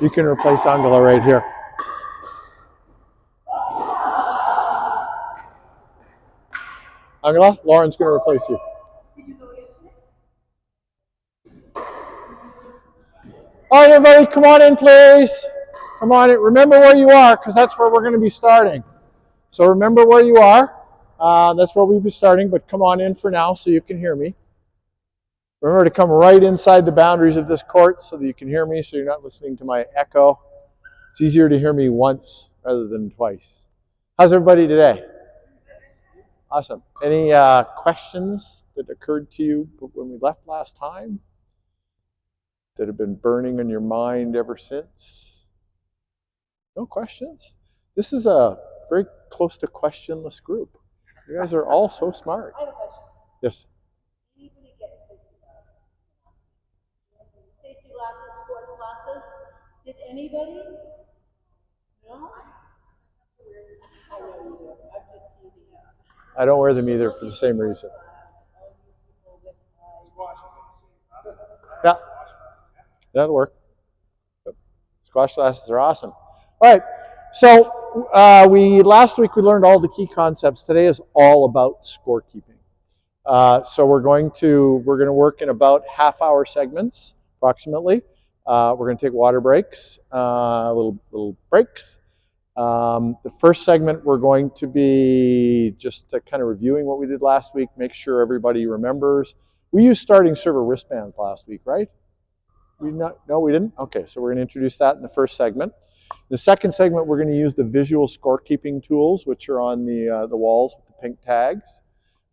You can replace Angela right here. Angela, Lauren's going to replace you. Did you go yesterday? All right, everybody, come on in, please. Come on in. Remember where you are, because that's where we're going to be starting. So remember where you are. That's where we'll be starting, but come on in for now so you can hear me. Remember to come right inside the boundaries of this court so that you can hear me, so you're not listening to my echo. It's easier to hear me once rather than twice. How's everybody today? Awesome. Any questions that occurred to you when we left last time that have been burning in your mind ever since? No questions? This is a very close to questionless group. You guys are all so smart. I have a question. Yes. Anybody get safety glasses, sports glasses? Did anybody? No? I know you do. I'm just teasing you. I don't wear them either for the same reason. Yeah, that'll work. Squash glasses are awesome. All right, so last week we learned all the key concepts. Today is all about scorekeeping. So we're going to work in about half-hour segments, approximately. We're going to take water breaks, little breaks. The first segment we're going to be just kind of reviewing what we did last week, make sure everybody remembers. We used starting server wristbands last week, right? No, we didn't? Okay, so we're going to introduce that in the first segment. The second segment, we're going to use the visual scorekeeping tools, which are on the walls with the pink tags.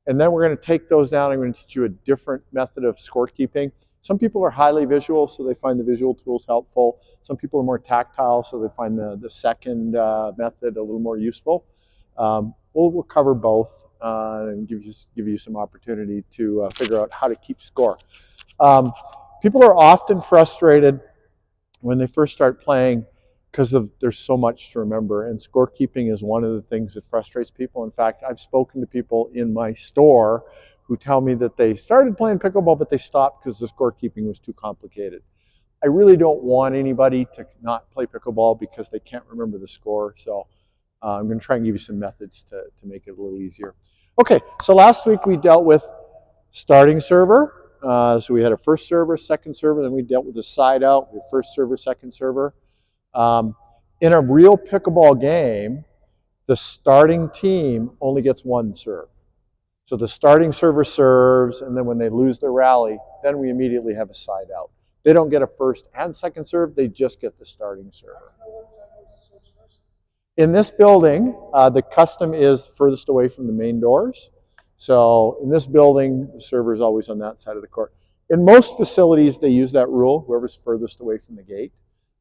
And then we're going to take those down. I'm going to teach you a different method of scorekeeping. Some people are highly visual, so they find the visual tools helpful. Some people are more tactile, so they find the second method a little more useful. We'll cover both and give you some opportunity to figure out how to keep score. People are often frustrated when they first start playing because there's so much to remember, and scorekeeping is one of the things that frustrates people. In fact, I've spoken to people in my store who tell me that they started playing pickleball, but they stopped because the scorekeeping was too complicated. I really don't want anybody to not play pickleball because they can't remember the score, so I'm going to try and give you some methods to make it a little easier. Okay, so last week we dealt with starting server. So we had a first server, second server, then we dealt with the side out, the first server, second server. In a real pickleball game, the starting team only gets one serve. So the starting server serves, and then when they lose their rally, then we immediately have a side out. They don't get a first and second serve, they just get the starting server. In this building, the custom is furthest away from the main doors. So in this building, the server is always on that side of the court. In most facilities, they use that rule, whoever's furthest away from the gate.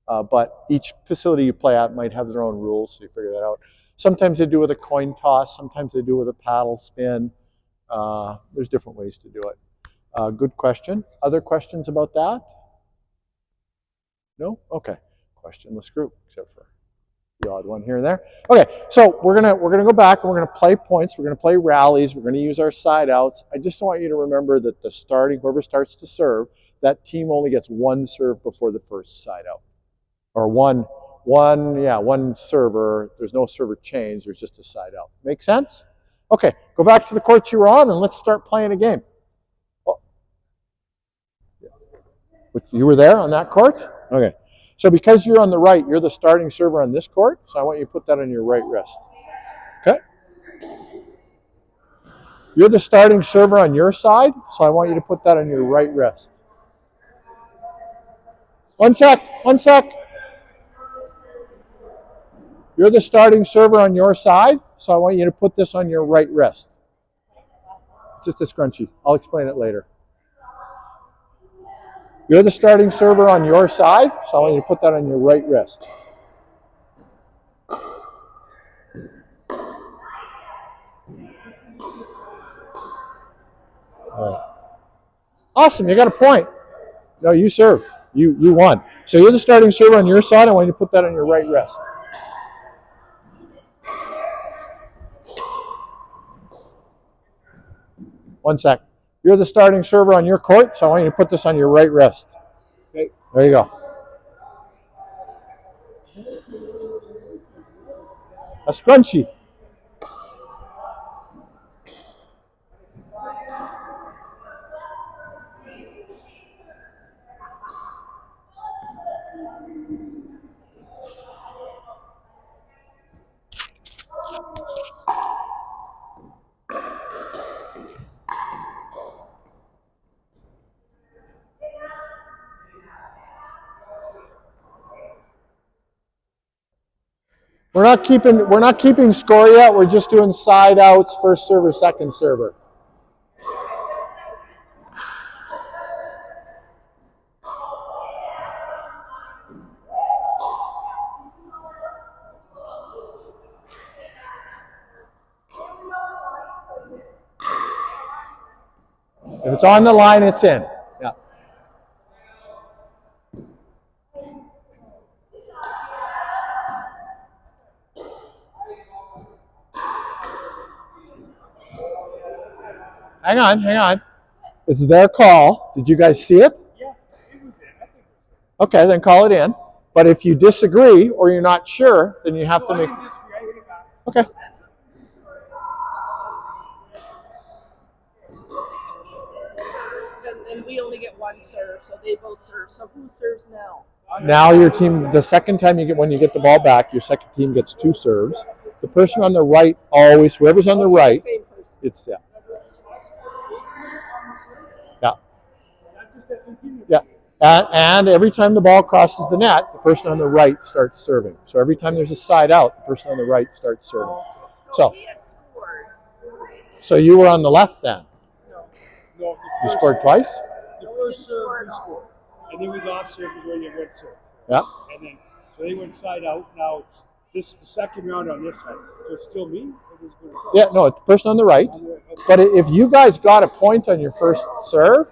But each facility you play at might have their own rules, so you figure that out. Sometimes they do it with a coin toss, sometimes they do it with a paddle spin. There's different ways to do it. Good question. Other questions about that? No? Okay. Questionless group, except for the odd one here and there. Okay, so we're gonna go back and we're gonna play points. We're gonna play rallies. We're gonna use our side outs. I just want you to remember that whoever starts to serve, that team only gets one serve before the first side out, or one server. There's no server change. There's just a side out. Make sense? Okay, go back to the court you were on and let's start playing a game. Oh. You were there on that court? Okay. So because you're on the right, you're the starting server on this court, so I want you to put that on your right wrist. Okay? You're the starting server on your side, so I want you to put that on your right wrist. One sec. You're the starting server on your side, so I want you to put this on your right wrist. It's just a scrunchie. I'll explain it later. You're the starting server on your side, so I want you to put that on your right wrist. All right. Awesome, you got a point. No, you served. You won. So you're the starting server on your side, I want you to put that on your right wrist. One sec. You're the starting server on your court, so I want you to put this on your right wrist. Okay. There you go. A scrunchie. We're not keeping score yet. We're just doing side outs, first server, second server. If it's on the line, it's in. Yeah. Hang on, hang on. It's their call. Did you guys see it? Yeah, it was in. I think it was in. Okay, then call it in. But if you disagree or you're not sure, then you have to make. I didn't disagree. I hit it back. Okay. And we only get one serve, so they both serve. So who serves now? Now your team, the second time when you get the ball back, your second team gets 2 serves. The person on the right always, whoever's on the right, Same person. it's yeah. Yeah. Yeah. And every time the ball crosses the net, the person on the right starts serving. So every time there's a side out, the person on the right starts serving. So he had scored. So you were on the left then. No, You scored twice? The first serve we scored. And then we lost serve was where you went serve. Yeah. And then, so they went side out. Now this is the second round on this side. So it's still me? Yeah, no, it's the person on the right. But if you guys got a point on your first serve,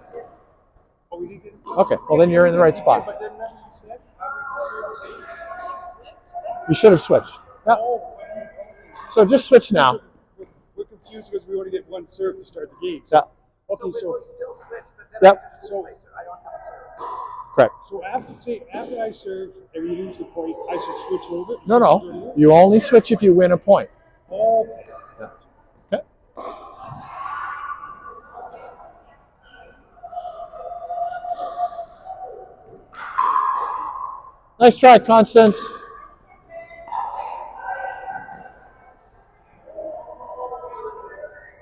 Oh, we didn't get it? okay, well then you're in the right spot. But then remember you said, You should have switched. Yeah. So just switch now. We're confused because we only get one serve to start the game. Yeah. Okay, So so we still switch, but then Yep. I just switch my serve. I don't have a serve. Correct. so after I serve and we lose the point, I should switch over? No. You only switch if you win a point. Okay. Yeah. Okay. Nice try, Constance.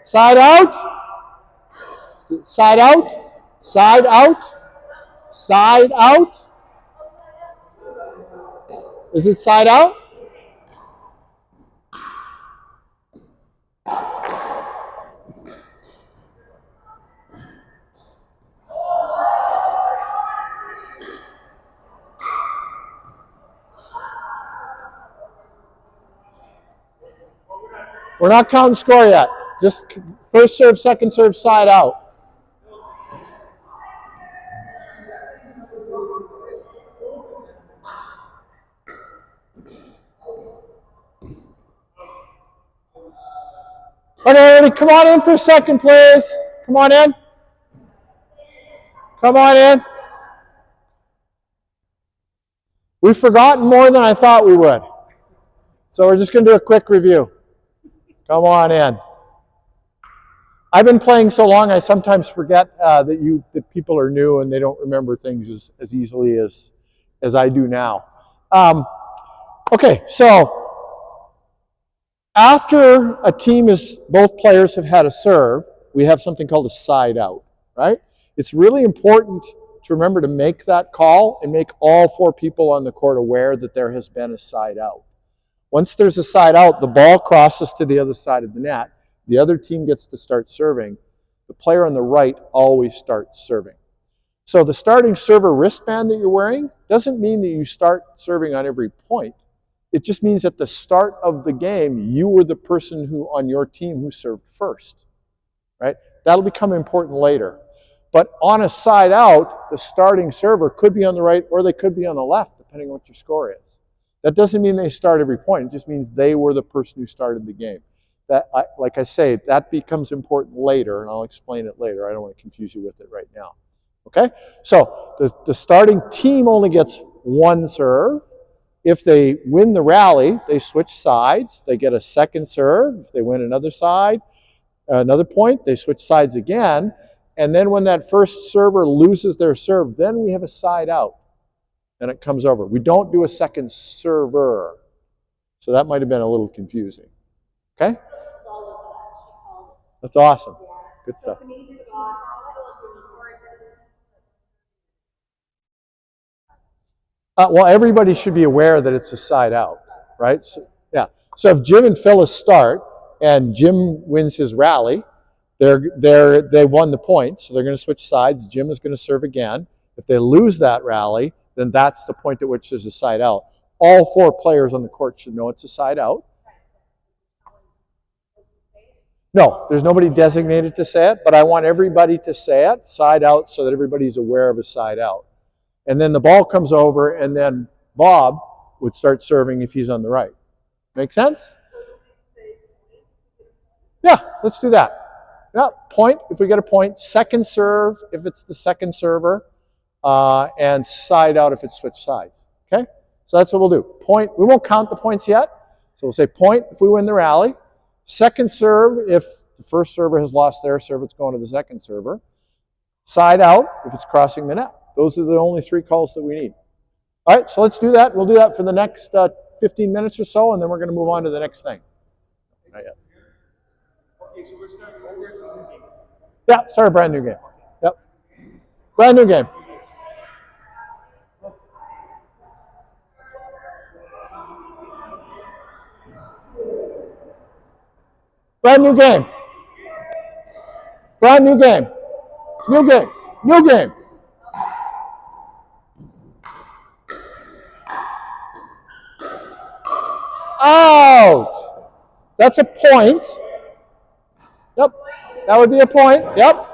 Side out. Side out. Side out. Side out. Is it side out? We're not counting score yet. Just first serve, second serve, side out. Okay, come on in for a second, please. Come on in. Come on in. We've forgotten more than I thought we would. So we're just going to do a quick review. Come on in. I've been playing so long, I sometimes forget that people are new and they don't remember things as easily as I do now. Okay, so after a team both players have had a serve, we have something called a side out, right? It's really important to remember to make that call and make all 4 people on the court aware that there has been a side out. Once there's a side out, the ball crosses to the other side of the net. The other team gets to start serving. The player on the right always starts serving. So the starting server wristband that you're wearing doesn't mean that you start serving on every point. It just means at the start of the game, you were the person on your team who served first, right? That'll become important later. But on a side out, the starting server could be on the right or they could be on the left, depending on what your score is. That doesn't mean they start every point. It just means they were the person who started the game. Like I say, that becomes important later, and I'll explain it later. I don't want to confuse you with it right now. Okay? So the starting team only gets 1 serve. If they win the rally, they switch sides. They get a second serve. If they win another side, another point, they switch sides again. And then when that first server loses their serve, then we have a side out. And it comes over. We don't do a second server. So that might have been a little confusing. Okay? That's awesome. Good stuff. Well, everybody should be aware that it's a side out, right? So, yeah. So if Jim and Phyllis start and Jim wins his rally, they won the point, so they're going to switch sides. Jim is going to serve again. If they lose that rally, then that's the point at which there's a side out. All 4 players on the court should know it's a side out. No, there's nobody designated to say it, but I want everybody to say it, side out, so that everybody's aware of a side out. And then the ball comes over, and then Bob would start serving if he's on the right. Make sense? Yeah, let's do that. Yeah, point if we get a point. Second serve if it's the second server, and side out if it's switched sides. Okay? So that's what we'll do. Point. We won't count the points yet. So we'll say point if we win the rally. Second serve if the first server has lost their serve, it's going to the second server. Side out if it's crossing the net. Those are the only 3 calls that we need. All right, so let's do that. We'll do that for the next 15 minutes or so, and then we're going to move on to the next thing. Not yet. Okay, so we're starting over a new game. Yeah, start a brand new game. Yep. Brand new game. Brand new game. Brand new game. New game. New game. Out. That's a point. Yep. That would be a point. Yep.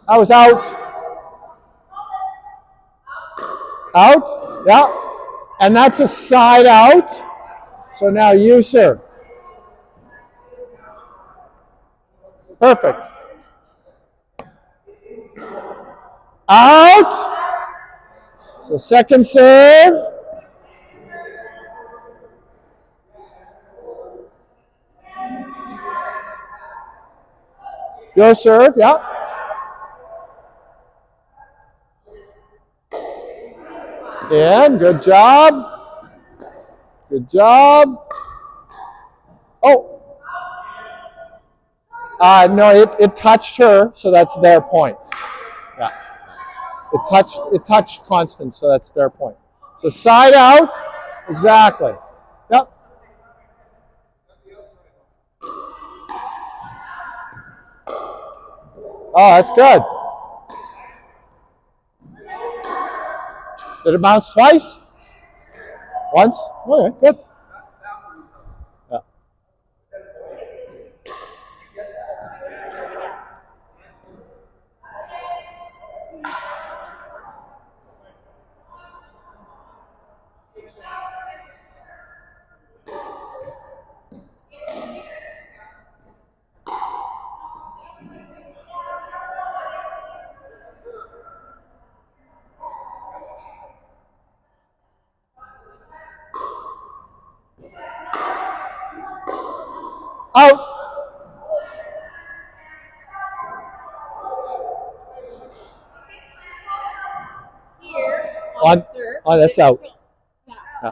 I was out. Out. Yeah. And that's a side out. So now you serve. Perfect. Out. So second serve. Your serve, yeah. And good job. Good job. Oh. No, it touched her, so that's their point. Yeah. It touched Constance, so that's their point. So side out. Exactly. Yep. Oh, that's good. Did it bounce twice? Once? Okay, good. Yeah. Out. On. Oh, that's out. Yeah.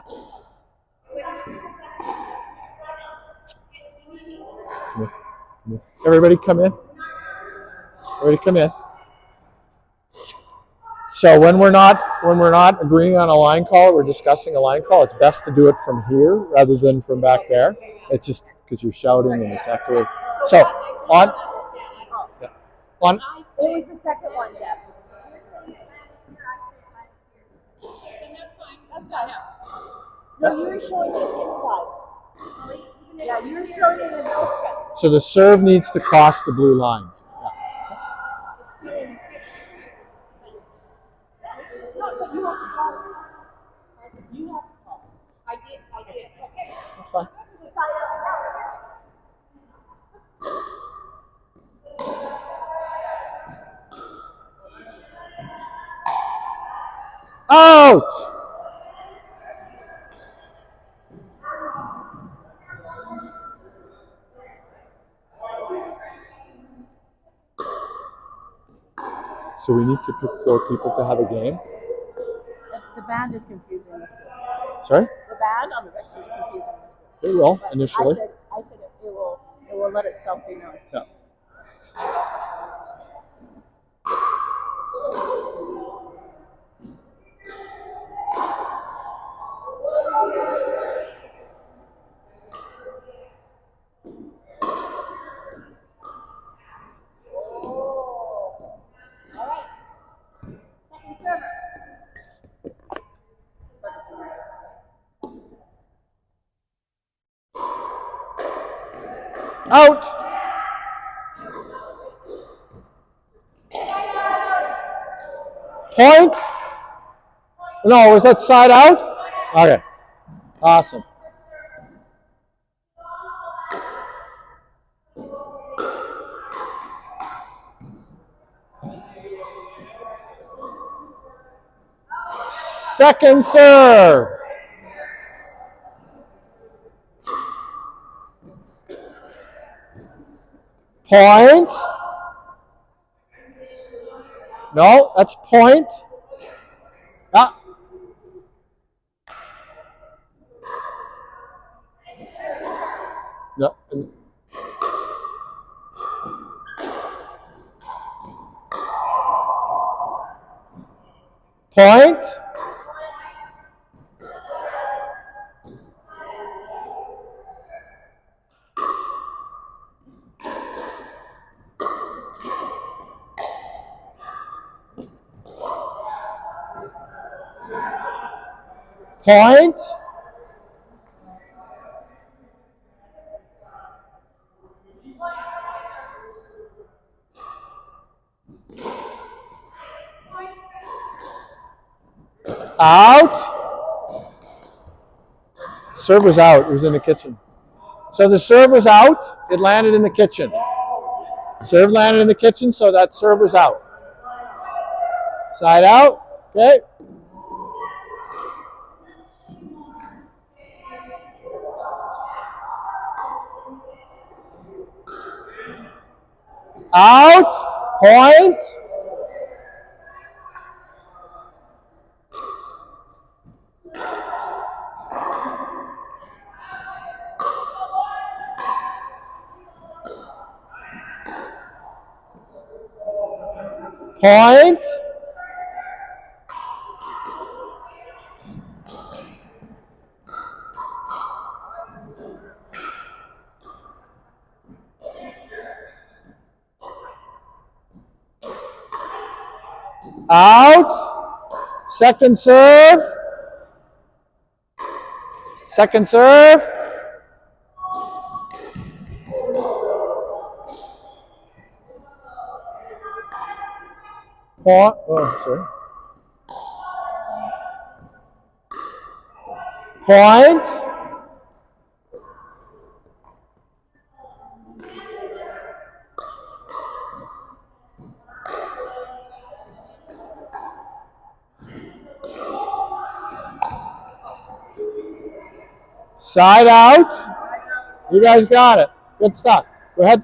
Everybody come in. Everybody come in. So when we're not agreeing on a line call, we're discussing a line call, it's best to do it from here rather than from back there. It's just because you're shouting and it's echoing. So on. Yeah. On. What was the second one, Deb? That's fine. No, you were showing it inside. Yeah, you were showing it in the note check. So the serve needs to cross the blue line. Yeah. No, but you have to call. You have to call. I did. Okay. That's fine. Out. So we need to pick 4 people to have a game. The band is confusing the school. Sorry? The band on the wrist is confusing the school. It will, But initially. I said it will let itself be known. Yeah. All right. Second server. Out. Point. No, was that side out? Okay. Awesome. Second serve. Point. No, that's point. Ah. No. Point. Point. Out. Serve was out. It was in the kitchen. So the serve was out. It landed in the kitchen. Serve landed in the kitchen, so that serve was out. Side out. Okay. Out. Point. Point. Out. Second serve. Second serve. Point. Oh, sorry. Point. Side out. You guys got it. Good stuff. Go ahead.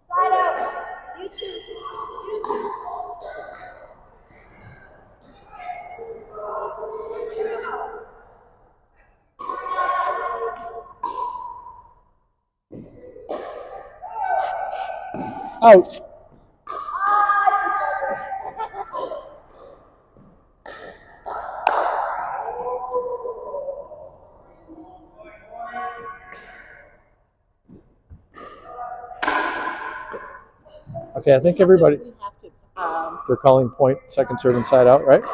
Side out. You two. You two. Out. Okay, I think everybody, We have to, they're calling point, second serve, and side out, right?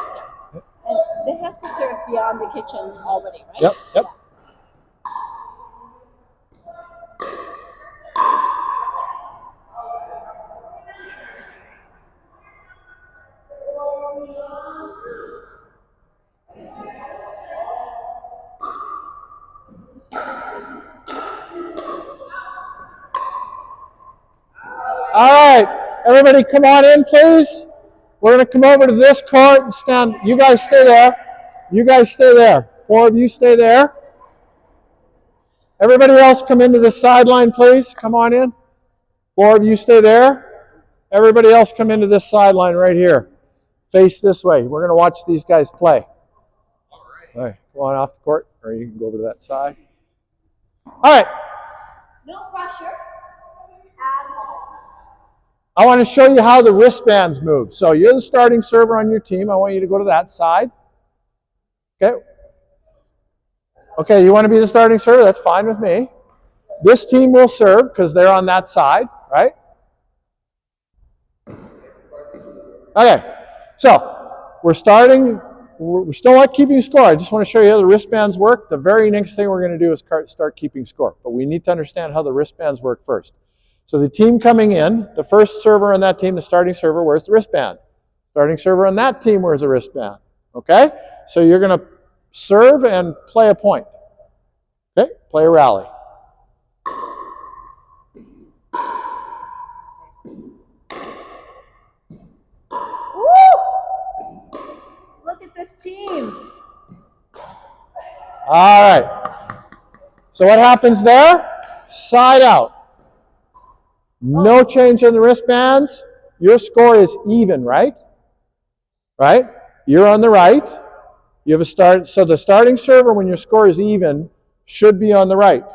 and they have to serve beyond the kitchen already, right? Yep, yep. All Everybody come on in, please. We're going to come over to this court and stand. You guys stay there. You guys stay there. 4 of you stay there. Everybody else come into the sideline, please. Come on in. 4 of you stay there. Everybody else come into this sideline right here. Face this way. We're going to watch these guys play. All right. Go on off the court, or you can go over to that side. All right. No pressure at all. I want to show you how the wristbands move. So you're the starting server on your team. I want you to go to that side. Okay. Okay, you want to be the starting server? That's fine with me. This team will serve because they're on that side, right? Okay. So we're starting. We're still not keeping score. I just want to show you how the wristbands work. The very next thing we're going to do is start keeping score. But we need to understand how the wristbands work first. So the team coming in, the first server on that team, the starting server, wears the wristband. Starting server on that team wears a wristband. Okay? So you're going to serve and play a point. Okay? Play a rally. Look at this team. All right. So what happens there? Side out. No change in the wristbands. Your score is even, right? Right? You're on the right. You have a start. So the starting server, when your score is even, should be on the right.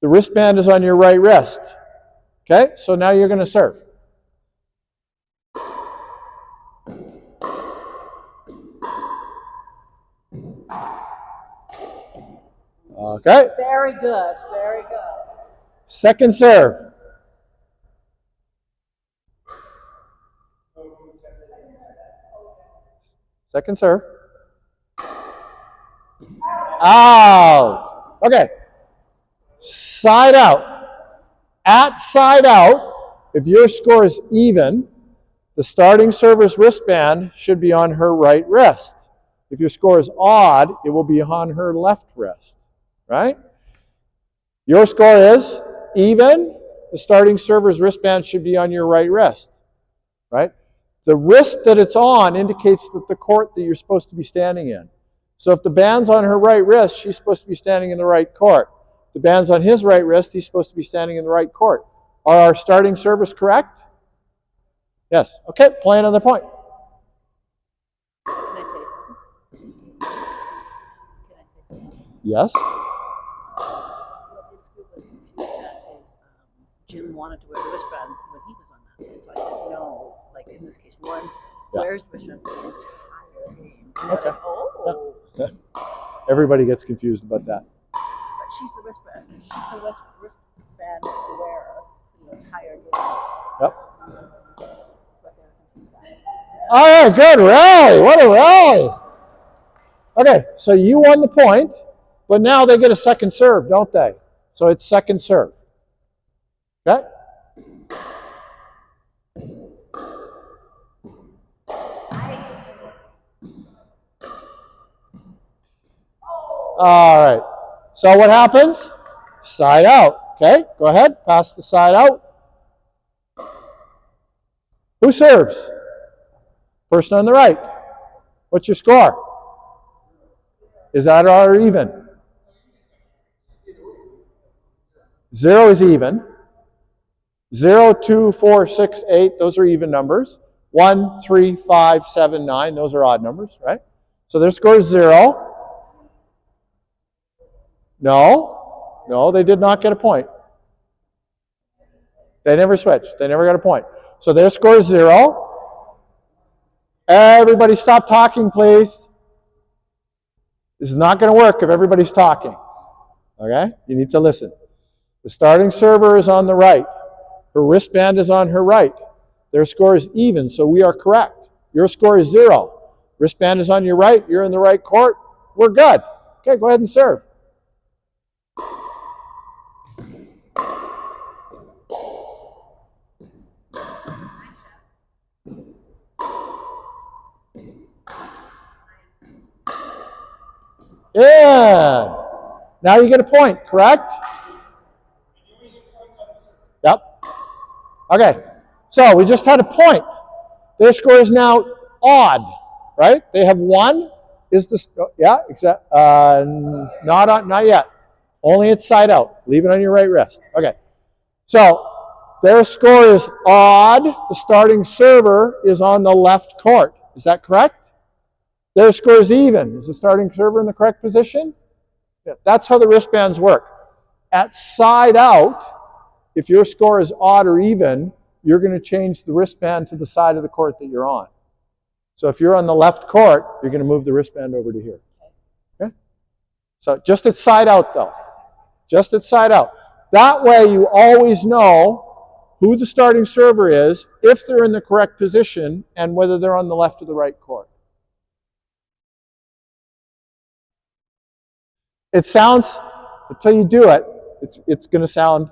The wristband is on your right wrist. Okay? So now you're going to serve. Okay? Very good. Very good. Second serve. Second serve. Out. Okay. Side out. At side out, if your score is even, the starting server's wristband should be on her right wrist. If your score is odd, it will be on her left wrist. Right? Your score is even. The starting server's wristband should be on your right wrist. Right? The wrist that it's on indicates that the court that you're supposed to be standing in. So if the band's on her right wrist, she's supposed to be standing in the right court. The band's on his right wrist, he's supposed to be standing in the right court. Are our starting servers correct? Yes. Okay, play another point. Can I tell you something? Can I say something? Yes. What this group was confused at is Jim wanted to wear the wristband when he was on that side. So I said, no, like in this case, Lauren wears the wristband for the entire game. Okay. Like, oh. Yeah. Everybody gets confused about that. But she's the wristband. She's the wristband wearer for the entire game. Yep. But they're confused at. All right, good rally. What a rally. Okay, so you won the point, but now they get a second serve, don't they? So it's second serve. Okay? All right. So what happens? Side out. Okay, go ahead. Pass the side out. Who serves? Person on the right. What's your score? Is that odd or even? 0 is even. 0, 2, 4, 6, 8, those are even numbers. 1, 3, 5, 7, 9, those are odd numbers, right? So their score is 0. No, they did not get a point. They never switched. They never got a point. So their score is 0. Everybody stop talking, please. This is not going to work if everybody's talking. Okay? You need to listen. The starting server is on the right. Her wristband is on her right. Their score is even, so we are correct. Your score is 0. Wristband is on your right. You're in the right court. We're good. Okay, go ahead and serve. Yeah. Now you get a point, correct? Yep. Okay. So we just had a point. Their score is now odd, right? They have 1. Is the yeah, exact? Not yet. Only it's side out. Leave it on your right wrist. Okay. So their score is odd. The starting server is on the left court. Is that correct? Their score is even. Is the starting server in the correct position? Yeah, that's how the wristbands work. At side out, if your score is odd or even, you're going to change the wristband to the side of the court that you're on. So if you're on the left court, you're going to move the wristband over to here. Okay? So just at side out, though. Just at side out. That way you always know who the starting server is, if they're in the correct position, and whether they're on the left or the right court. It sounds, until you do it, it's going to sound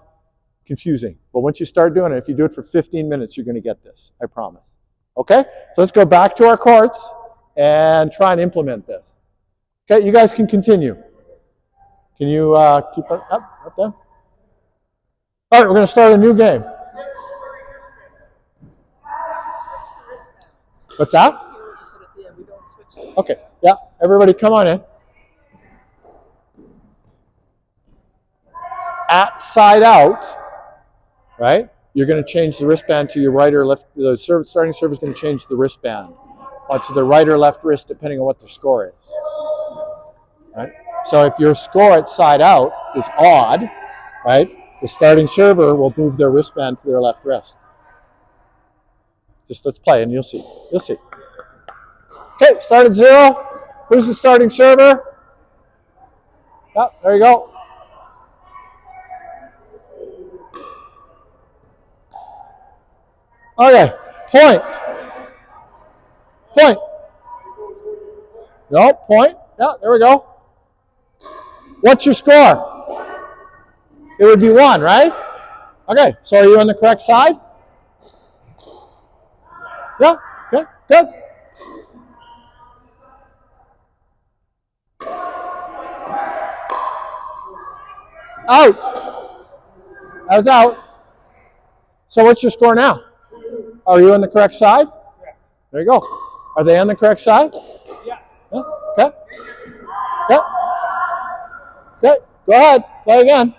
confusing. But once you start doing it, if you do it for 15 minutes, you're going to get this. I promise. Okay? So let's go back to our courts and try and implement this. Okay, you guys can continue. Can you keep up there? All right, we're going to start a new game. What's that? Okay, yeah, everybody come on in. At side out, right, you're going to change the wristband to your right or left. The starting server is going to change the wristband to the right or left wrist depending on what the score is. Right? So if your score at side out is odd, right, the starting server will move their wristband to their left wrist. Just let's play and you'll see. You'll see. Okay, start at 0. Who's the starting server? Yep, there you go. Okay, point. Point. No, point. Yeah, there we go. What's your score? It would be 1, right? Okay, so are you on the correct side? Yeah, okay, good. Out. That was out. So what's your score now? Are you on the correct side? There you go. Are they on the correct side? Yeah. Okay. Okay. Okay. Go ahead. Play again.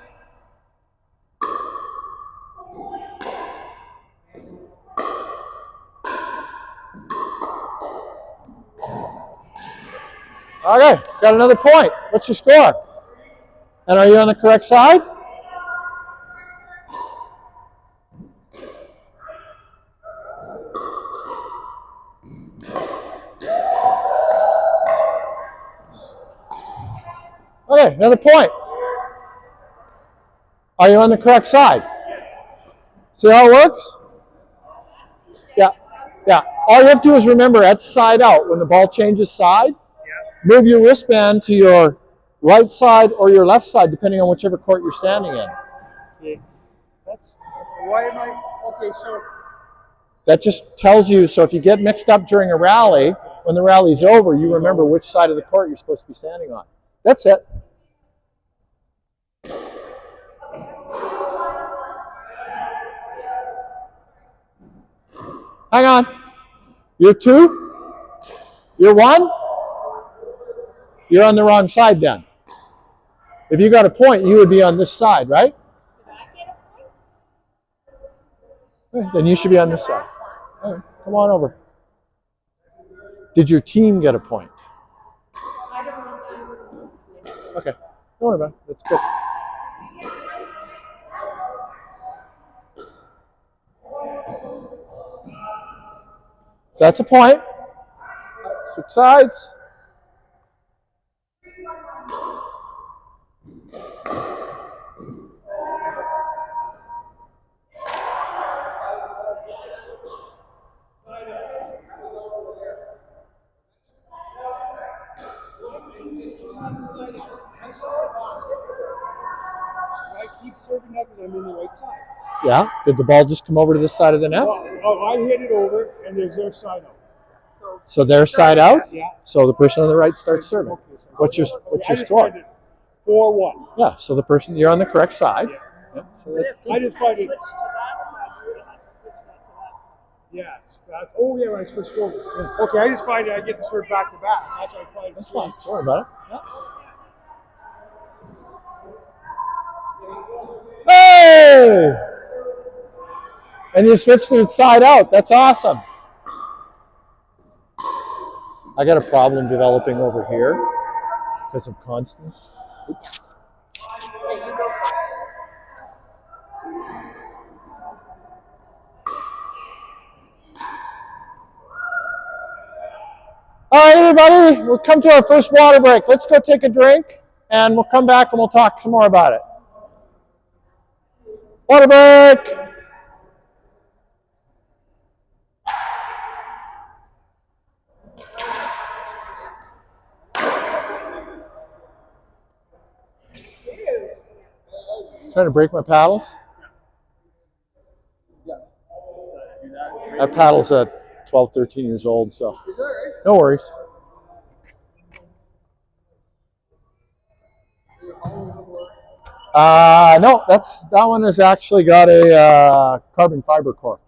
Okay. Got another point. What's your score? And are you on the correct side? Okay, another point. Are you on the correct side? See how it works? Yeah. Yeah. All you have to do is remember at side out, when the ball changes side, move your wristband to your right side or your left side, depending on whichever court you're standing in. Okay. Why am I, okay, so. That just tells you, so if you get mixed up during a rally, when the rally's over, you remember which side of the court you're supposed to be standing on. That's it. Hang on. You're 2? You're 1? You're on the wrong side then. If you got a point, you would be on this side, right? Then you should be on this side. All right, come on over. Did your team get a point? Okay, don't worry about it. That's good. So that's a point. Switch sides. I keep serving up because I'm in the right side. Yeah. Did the ball just come over to this side of the net? I hit it over, and there's their side out. So their side out? Yeah. So the person on the right starts serving. Okay, so What's your I just score? find it 4-1. Yeah. So the person, you're on the correct side. Yeah. Yeah, so that's I just find it. Switch to that side, you're gonna have to switch that to that Yes. Oh yeah, when I switched over. Yeah. Okay, I just find I get to serve back to back. That's why I find That's strange. fine. Don't worry about it. Hey! And you switched it side out. That's awesome. I got a problem developing over here because of constants. Oops. Yeah, you go for it. All right, everybody, we'll come to our first water break. Let's go take a drink, and we'll come back and we'll talk some more about it. Water break! Trying to break my paddles? My paddle's at 12, 13 years old, so no worries. No, that one has actually got a carbon fiber core.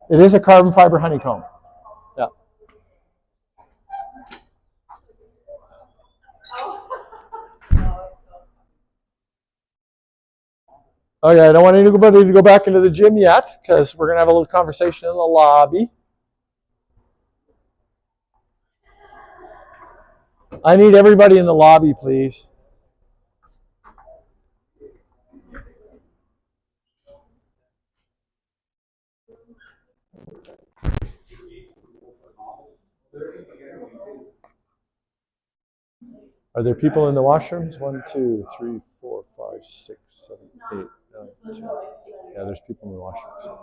It is a carbon fiber honeycomb. Yeah. Okay, I don't want anybody to go back into the gym yet because we're going to have a little conversation in the lobby. I need everybody in the lobby, please. Are there people in the washrooms? 1, 2, 3, 4, 5, 6, 7, 8, 9, 10. Yeah, there's people in the washrooms.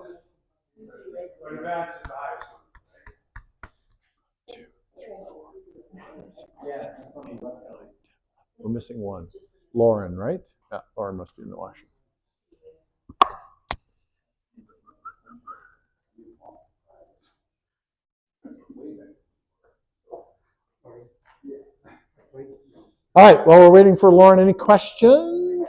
We're missing one. Lauren, right? Yeah, Lauren must be in the washroom. All right, while we're waiting for Lauren, any questions?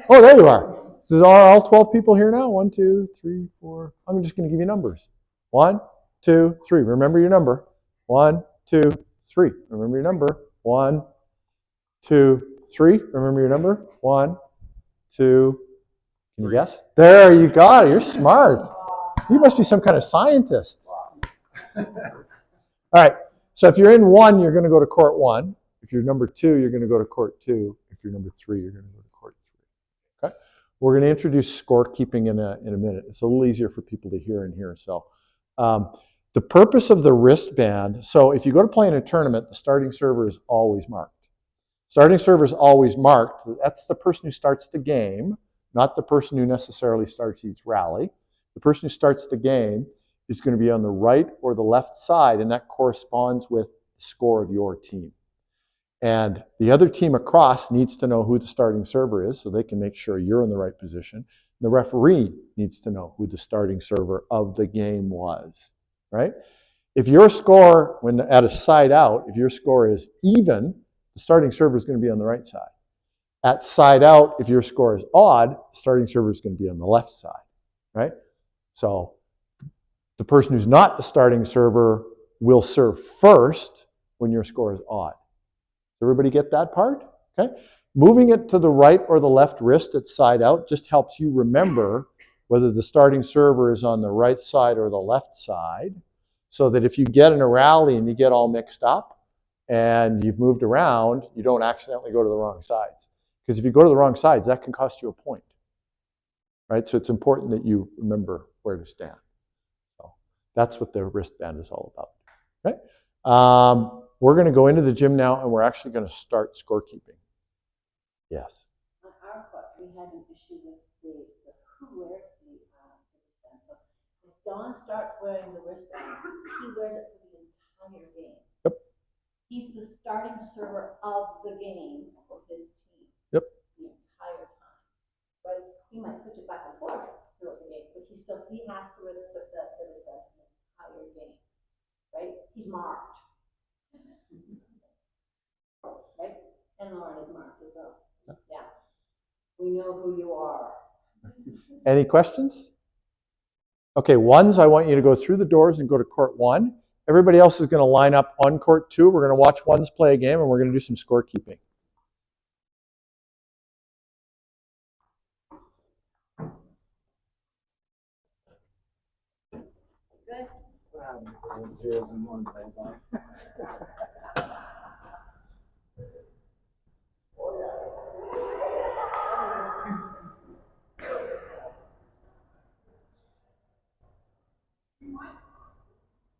Oh, there you are. Are all 12 people here now? 1, 2, 3, 4. I'm just going to give you numbers. 1, 2, 3. Remember your number. 1, 2, 3. Remember your number. 1, 2, 3. Remember your number. 1, 2. Can you guess? There, you got it. You're smart. You must be some kind of scientist. All right. So if you're in 1, you're going to go to court 1. If you're number 2, you're going to go to court 2. If you're number 3, you're going to go to court 3. Okay. We're going to introduce scorekeeping in a minute. It's a little easier for people to hear in here. So the purpose of the wristband, so if you go to play in a tournament, the starting server is always marked. Starting server is always marked. That's the person who starts the game, not the person who necessarily starts each rally. The person who starts the game is going to be on the right or the left side, and that corresponds with the score of your team. And the other team across needs to know who the starting server is so they can make sure you're in the right position. The referee needs to know who the starting server of the game was, right? If your score, when at a side out, if your score is even, the starting server is going to be on the right side. At side out, if your score is odd, the starting server is going to be on the left side, right? So the person who's not the starting server will serve first when your score is odd. Everybody get that part? Okay. Moving it to the right or the left wrist at side out just helps you remember whether the starting server is on the right side or the left side, so that if you get in a rally and you get all mixed up and you've moved around, you don't accidentally go to the wrong sides. Because if you go to the wrong sides, that can cost you a point. Right? So it's important that you remember where to stand. So that's what the wristband is all about. Okay? We're going to go into the gym now, and we're actually going to start scorekeeping. Yes. On our foot, we had an issue with the who wears the wristband. So if Don starts wearing the wristband, he wears it for the entire game. Yep. He's the starting server of the game for his team. Yep. The entire time. Right? He might switch it back and forth throughout the game, but he has to wear the wristband for the entire game. Right? He's marked. Right? And Lauren is marked as well. Yeah. We know who you are. Any questions? Okay, ones, I want you to go through the doors and go to court 1. Everybody else is going to line up on court 2. We're going to watch ones play a game, and we're going to do some scorekeeping.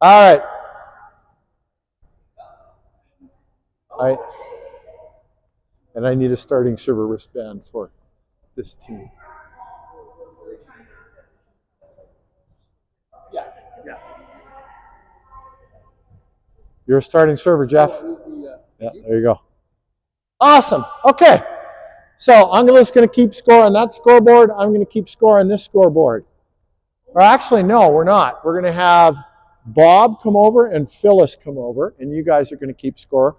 All right. And I need a starting server wristband for this team. Yeah. You're a starting server, Jeff. Yeah, there you go. Awesome. Okay. So Angela's going to keep score on that scoreboard. I'm going to keep score on this scoreboard. Or actually, no, we're not. We're going to have Bob come over and Phyllis come over, and you guys are going to keep score.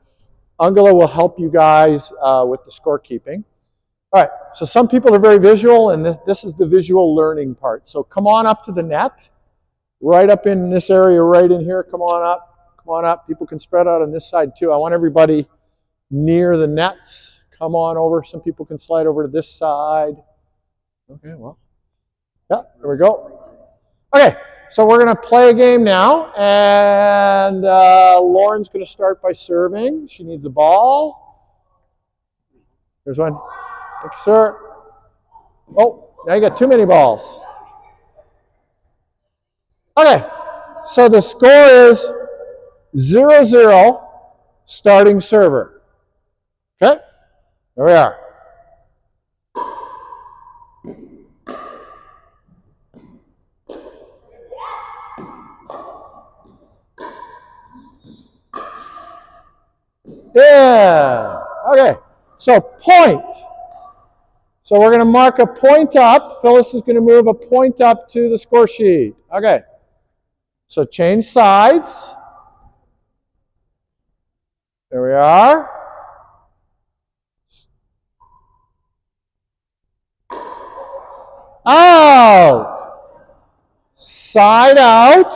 Angela will help you guys with the scorekeeping. All right, so some people are very visual, and this is the visual learning part. So come on up to the net, right up in this area right in here. Come on up. Come on up. People can spread out on this side too. I want everybody near the nets. Come on over. Some people can slide over to this side. Okay, well, yeah, there we go. Okay, so we're going to play a game now, and Lauren's going to start by serving. She needs a ball. There's one. Thank you, sir. Oh, now you got too many balls. Okay, so the score is 0-0, starting server. Okay, there we are. Yeah, okay, so point. So we're going to mark a point up. Phyllis is going to move a point up to the score sheet. Okay, so change sides. There we are. Out. Side out.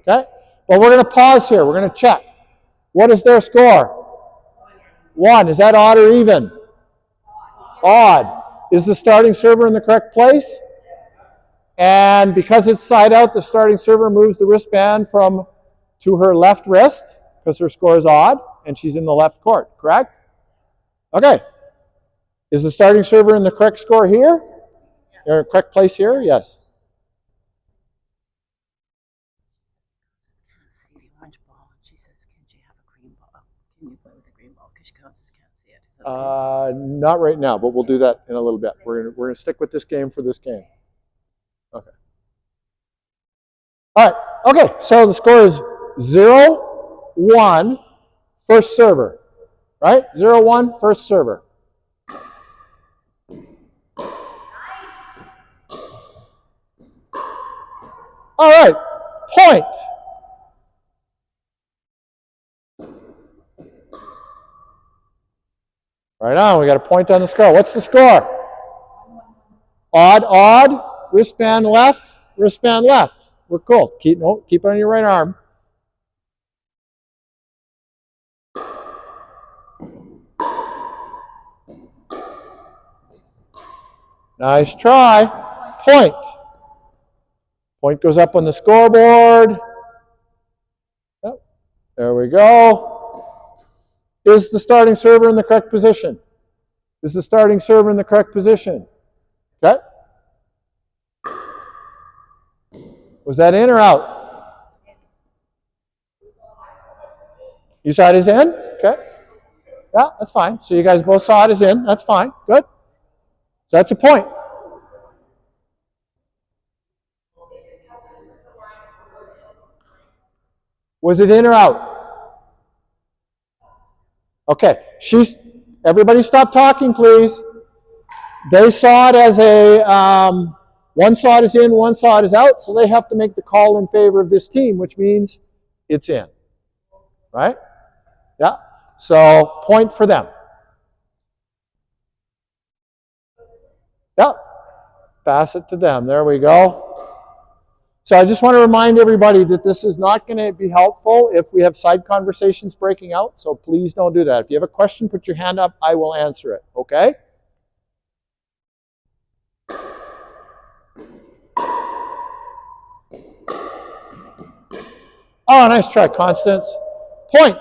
Okay, well, we're going to pause here. We're going to check. What is their score? 1. Is that odd or even? Odd. Is the starting server in the correct place? And because it's side out, the starting server moves the wristband to her left wrist because her score is odd, and she's in the left court, correct? Okay. Is the starting server in the correct score here? Or correct place here? Yes. See the orange ball, and she says, "Can you have a green ball? Can you play with a green ball?" Because she can't see it. Not right now, but we'll do that in a little bit. We're going to stick with this game for this game. Okay. All right. Okay. So the score is 0-1, first server. Right? 0-1, first server. All right. Point. Right on. We got a point on the score. What's the score? Odd, odd. Wristband left. Wristband left. We're cool. Keep it on your right arm. Nice try. Point. Point goes up on the scoreboard. Yep. There we go. Is the starting server in the correct position? Is the starting server in the correct position? Okay. Was that in or out? You saw it as in? Okay. Yeah, that's fine. So you guys both saw it as in. That's fine. Good. So that's a point. Was it in or out? Okay. Everybody stop talking, please. They saw it as one saw it as in, one saw it as out, so they have to make the call in favor of this team, which means it's in. Right? Yeah. So point for them. Pass it to them. There we go. So I just want to remind everybody that this is not going to be helpful if we have side conversations breaking out. So please don't do that. If you have a question, put your hand up. I will answer it. Okay? Oh, nice try, Constance. Point.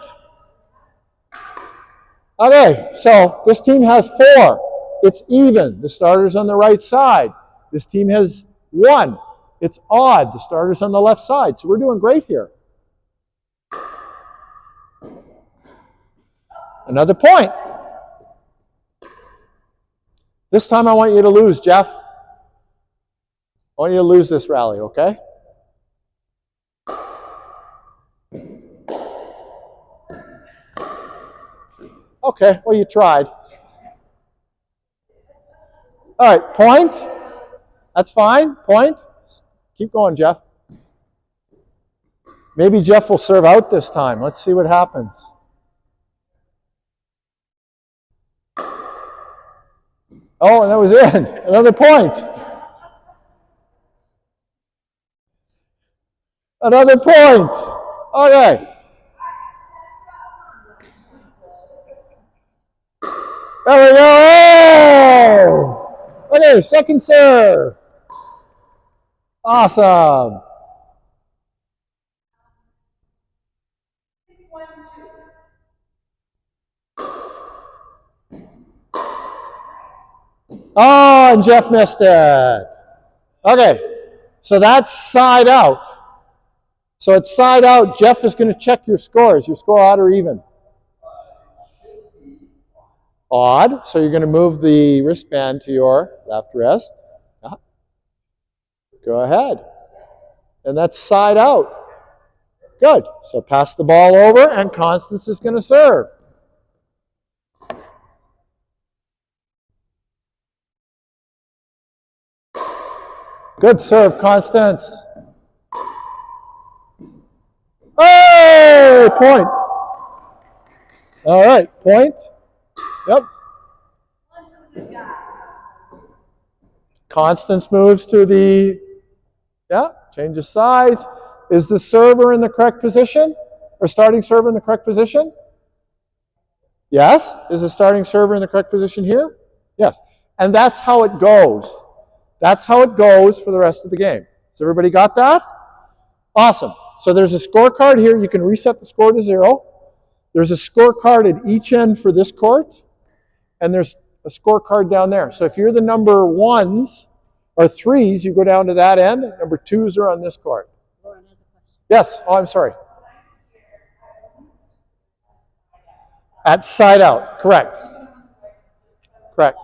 Okay, so this team has 4. It's even. The starter's on the right side. This team has 1. It's odd. The starter's on the left side. So we're doing great here. Another point. This time I want you to lose, Jeff. I want you to lose this rally, okay? Okay, well, you tried. All right, point. That's fine. Point. Keep going, Jeff. Maybe Jeff will serve out this time. Let's see what happens. Oh, and that was in. Another point. Another point. Okay. There we go. Oh! Okay, second serve. Awesome. Oh, and Jeff missed it. Okay, so that's side out. So it's side out. Jeff is going to check your score. Is your score odd or even? Odd. So you're going to move the wristband to your left wrist. Yeah. Go ahead. And that's side out. Good. So pass the ball over, and Constance is going to serve. Good serve, Constance. Oh, point. All right, point. Yep. Constance moves to the, changes sides. Is the server in the correct position? Or starting server in the correct position? Yes. Is the starting server in the correct position here? Yes. And that's how it goes. That's how it goes for the rest of the game. So everybody got that? Awesome. So there's a scorecard here. You can reset the score to 0. There's a scorecard at each end for this court. And there's a scorecard down there. So if you're the number 1s or 3s, you go down to that end. Number 2s are on this court. Lauren has a question. Yes. Oh, I'm sorry. At side out. Correct. Correct.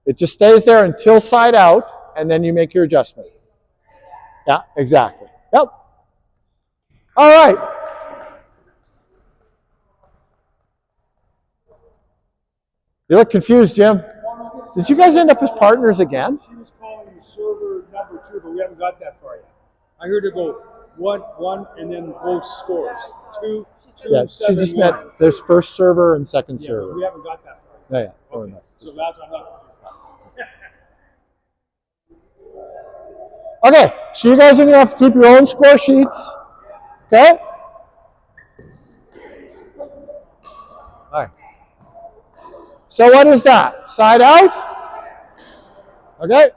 It just stays there until side out, and then you make your adjustment. Yeah, exactly. Yep. All right. You look confused, Jim. Did you guys end up as partners again? She was calling the server number 2, but we haven't got that far yet. I heard her go 1, and then both scores. 2, 2, Yeah, 7, she just 1. meant there's first server and second Yeah, server. but we haven't got that far. Yeah, yeah. Okay. So that's what I'm not. Okay, so you guys are going to have to keep your own score sheets. Okay? All right. So what is that? Side out? Okay.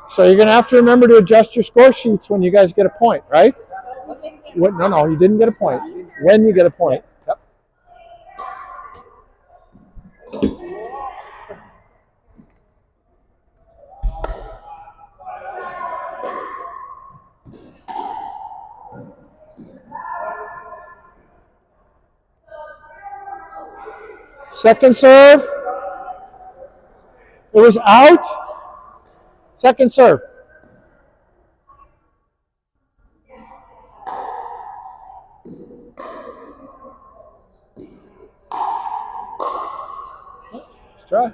So you're going to have to remember to adjust your score sheets when you guys get a point, right? No, you didn't get a point. When you get a point. Yep. Second serve. It was out. Second serve. Let's try. Is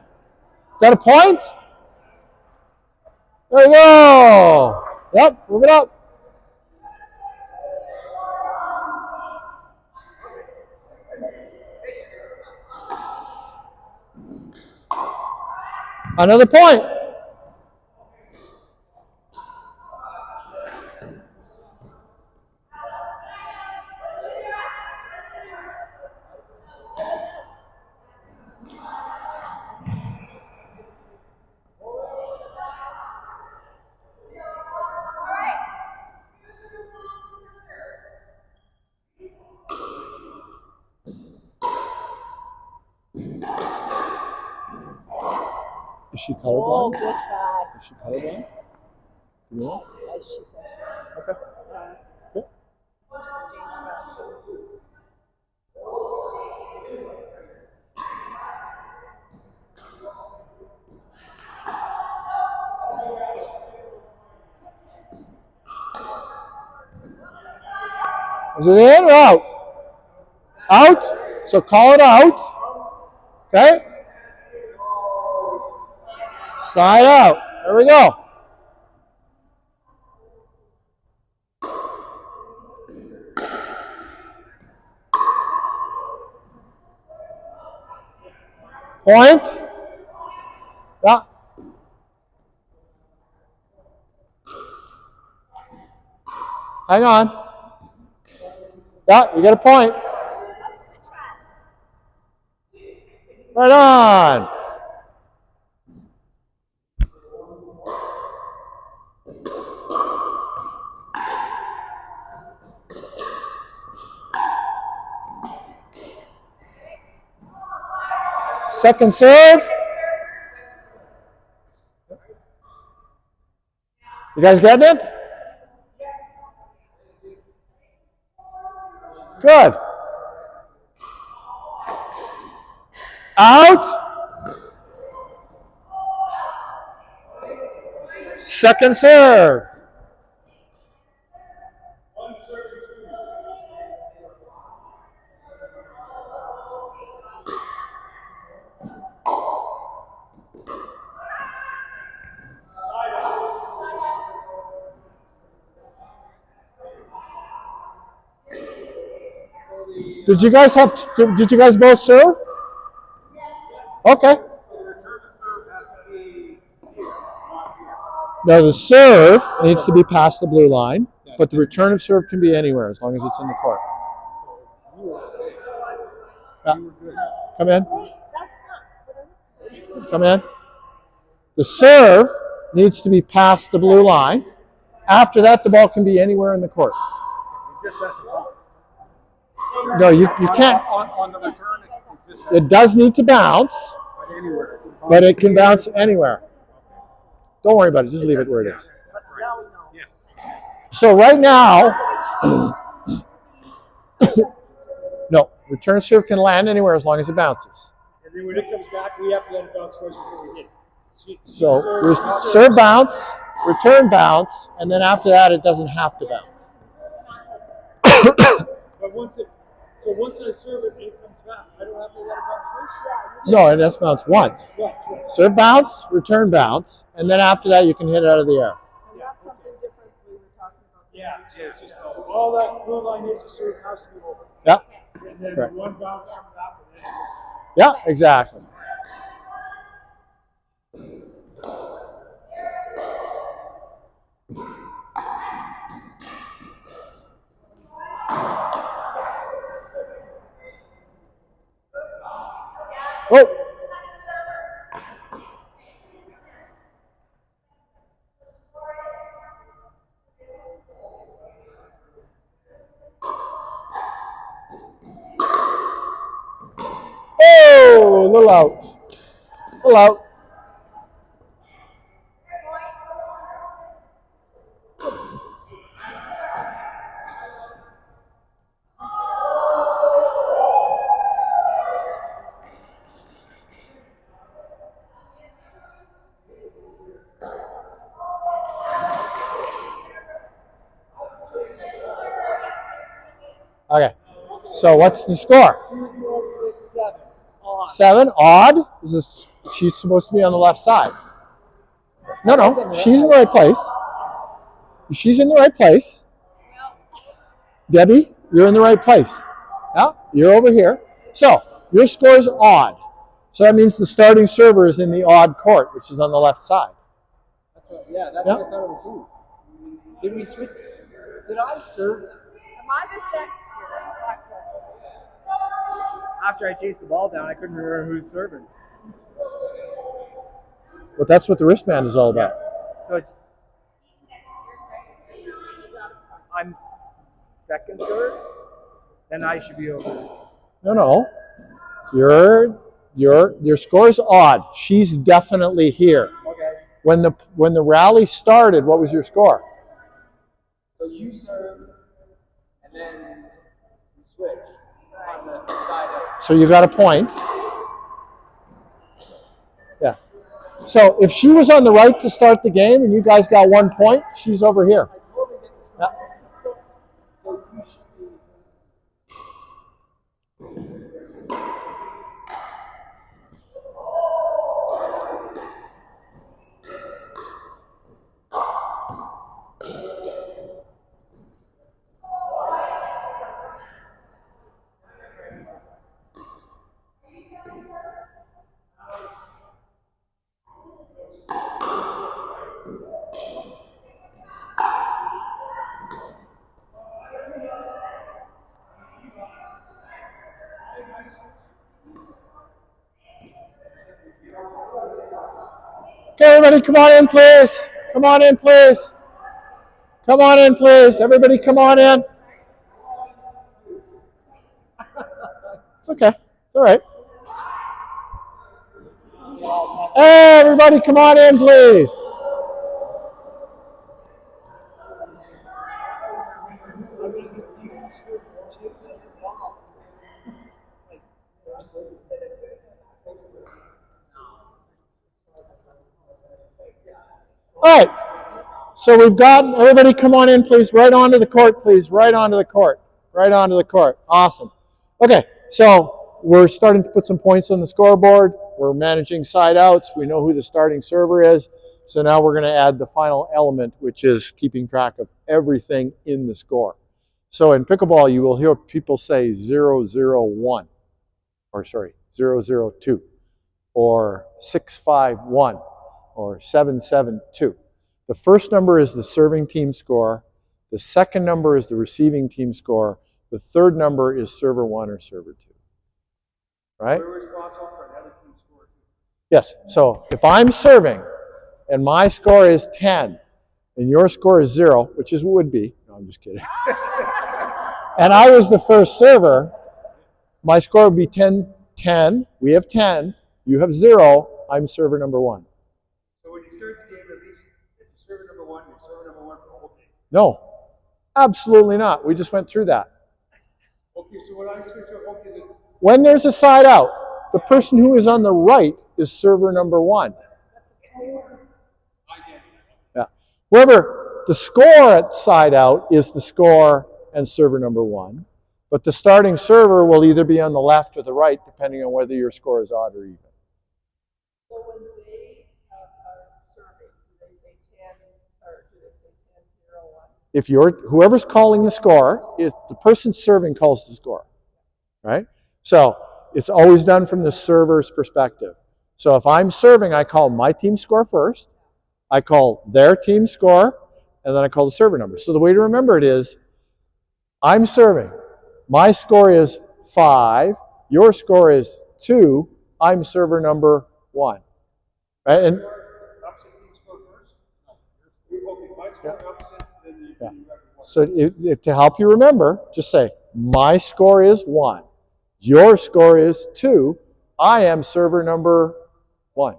that a point? There we go. Yep, move it up. Another point. Is she Oh, colorblind? good try. Is she colorblind? You know? As she said. Okay. Good. Is it in or out? Out. So call it out. Okay. Side out. There we go. Point. Yeah. Hang on. Yeah, you get a point. Right on. Second serve. You guys getting it? Good. Out. Second serve. Did you guys both serve? Okay. Now the serve needs to be past the blue line, but the return of serve can be anywhere as long as it's in the court. Yeah. Come in. Come in. The serve needs to be past the blue line. After that, the ball can be anywhere in the court. No, you can't. On the return, It does need to bounce, but it can bounce anywhere. Don't worry about it. Just leave it where it is. So right now, no, return serve can land anywhere as long as it bounces. And then when it comes back, we have to let it bounce twice before we hit it. So serve bounce, return bounce, and then after that, it doesn't have to bounce. But once I serve it and it comes back, I don't have to let it bounce twice? No, it has to bounce once. Serve bounce, return bounce, and then after that, you can hit it out of the air. And that's something different we were talking about. Yeah, so it's just all that blue line is to serve has to be open. Yeah. And then Correct. one bounce comes out and then Yeah, exactly. Oh. Oh, a little out. A little out. Okay. So what's the score? 2, 4, 6, 7. Odd. 7. Odd. She's supposed to be on the left side. No, she's in the right place. She's in the right place. Debbie, you're in the right place. Yeah, you're over here. So your score is odd. So that means the starting server is in the odd court, which is on the left side. That's what, yeah, that's Yeah. what I thought it was you. Did we switch? Did I serve? Am I the second? After I chased the ball down, I couldn't remember who's serving. But that's what the wristband is all about. So it's. I'm second serve? Then I should be over. No. Your score is odd. She's definitely here. Okay. When the rally started, what was your score? So you served, and then you switch on the side of. So you got a point. Yeah. So if she was on the right to start the game and you guys got 1 point, she's over here. I totally get this. Yeah. So you should be. Okay, everybody, come on in, please. Come on in, please. Come on in, please. Everybody, come on in. It's okay. It's all right. Hey, everybody, come on in, please. All right. So we've got, everybody come on in, please. Right onto the court, please. Right onto the court. Right onto the court. Awesome. Okay, so we're starting to put some points on the scoreboard. We're managing side outs. We know who the starting server is. So now we're going to add the final element, which is keeping track of everything in the score. So in pickleball, you will hear people say 001, or sorry, 002, or 651, or 772. The first number is the serving team score. The second number is the receiving team score. The third number is server 1 or server 2. Right? We're responsible for another team's score. Yes. So if I'm serving and my score is 10 and your score is 0, which is would be, no, I'm just kidding. And I was the first server, my score would be 10. We have 10. You have 0. I'm server number 1. So when you start the game, at least if you serve number 1, you're serving number 1 for the whole game. No, absolutely not. We just went through that. Okay, so when I switch up, okay, this. When there's a side out, the person who is on the right is server number 1. Yeah. However, the score at side out is the score and server number 1. But the starting server will either be on the left or the right, depending on whether your score is odd or even. So when they are serving, do they say 10 or do they say 10-0-1? If whoever's calling the score, is the person serving calls the score, right? So it's always done from the server's perspective. So if I'm serving, I call my team score first, I call their team score, and then I call the server number. So the way to remember it is, I'm serving. My score is 5. Your score is 2. I'm server number 1. Right? And Opposite team score first? Okay, my score opposite, then you so to help you remember, just say, my score is 1. Your score is 2. I am server number 1.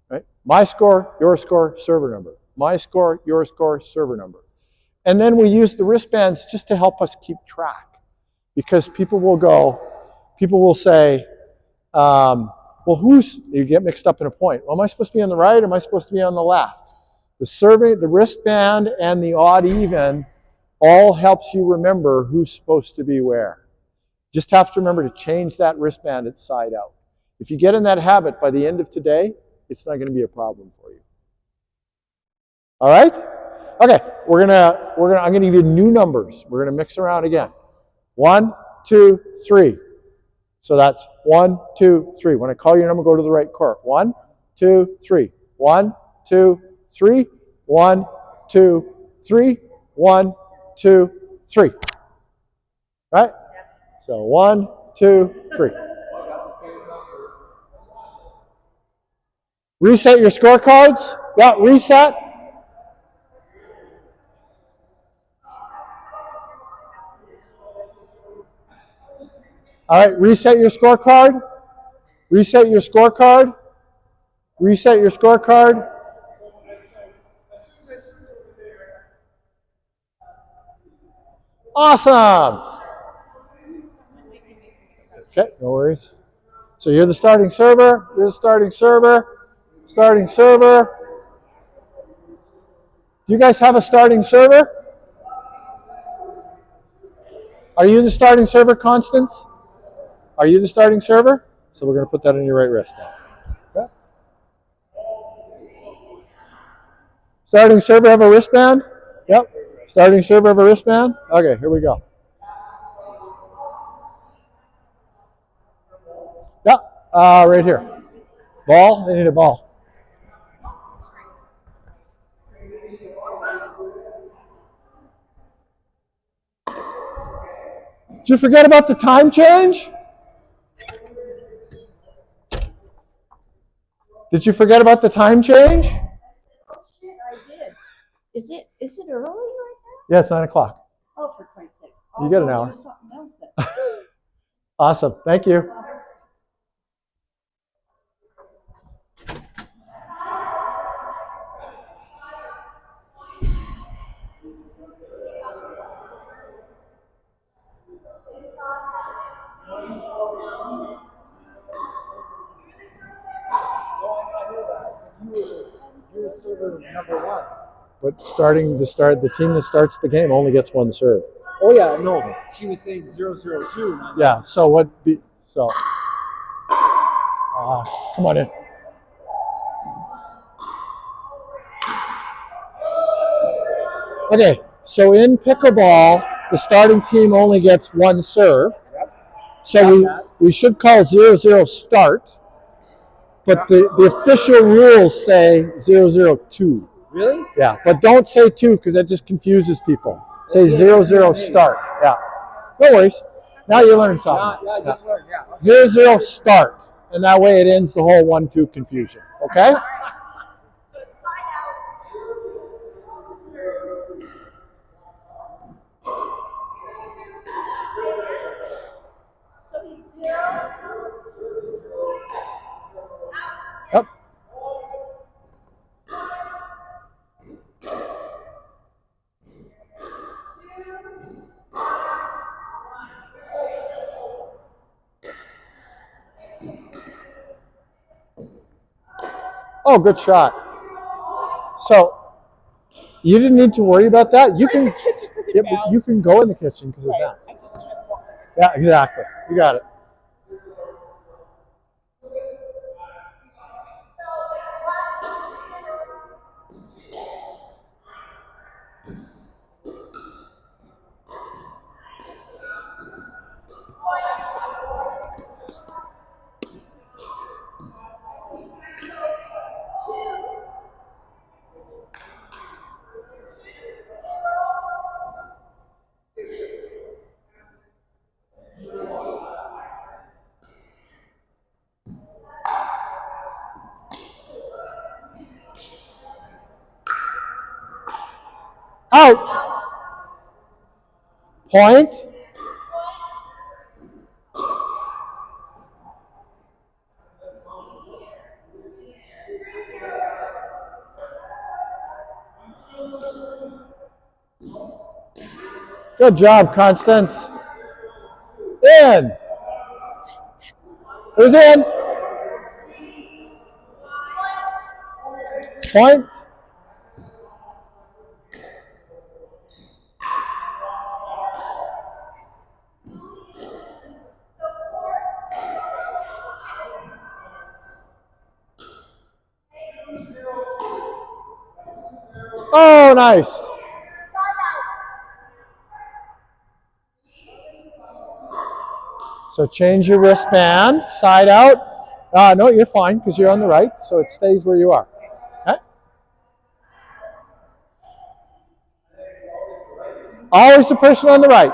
Right? My score, your score, server number. My score, your score, server number. And then we use the wristbands just to help us keep track. Because people will say, well, you get mixed up in a point. Well, am I supposed to be on the right or am I supposed to be on the left? The wristband and the odd even all helps you remember who's supposed to be where. Just have to remember to change that wristband at side out. If you get in that habit by the end of today, it's not going to be a problem for you. All right? Okay, I'm gonna give you new numbers. We're gonna mix around again. 1, 2, 3. So that's 1, 2, 3. When I call your number, go to the right court. 1, 2, 3. 1, 2, 3. 1, 2, 3. 1, 2, 3. Right? So 1, 2, 3. Reset your scorecards. Yeah, reset. All right, reset your scorecard. Reset your scorecard. Reset your scorecard. Awesome. Okay, no worries. So you're the starting server. You're the starting server. Starting server. Do you guys have a starting server? Are you the starting server, Constance? Are you the starting server? So we're going to put that on your right wrist now. Okay. Starting server have a wristband? Yep. Starting server have a wristband? Okay, here we go. Yep. Right here. Ball? They need a ball. Did you forget about the time change? Did you forget about the time change? Oh shit, I did. Is it early right Yeah, it's 9 o'clock. now? Oh, for Christ's sake. You get an hour. Do something else then. Awesome. Thank you. You're server number 1. But the team that starts the game only gets one serve. Oh yeah, no. She was saying 002. Yeah. So what? Come on in. Okay. So in pickleball, the starting team only gets one serve. So we should call 0-0 start, but the official rules say 0-0-2. Really? Yeah, but don't say 2 because that just confuses people. Say 0-0 start. Yeah. No worries. Now you learn something. Yeah, I just learned. Yeah. 0-0 start. And that way it ends the whole 1-2 confusion. Okay? Yep. Oh, good shot. So you didn't need to worry about that. You can you can go in the kitchen because of that. Yeah, exactly. You got it. Out. Point. Good job, Constance. In. Who's in? Point. Oh, nice. So change your wristband, side out. No, you're fine because you're on the right, so it stays where you are. Okay? Always the person on the right.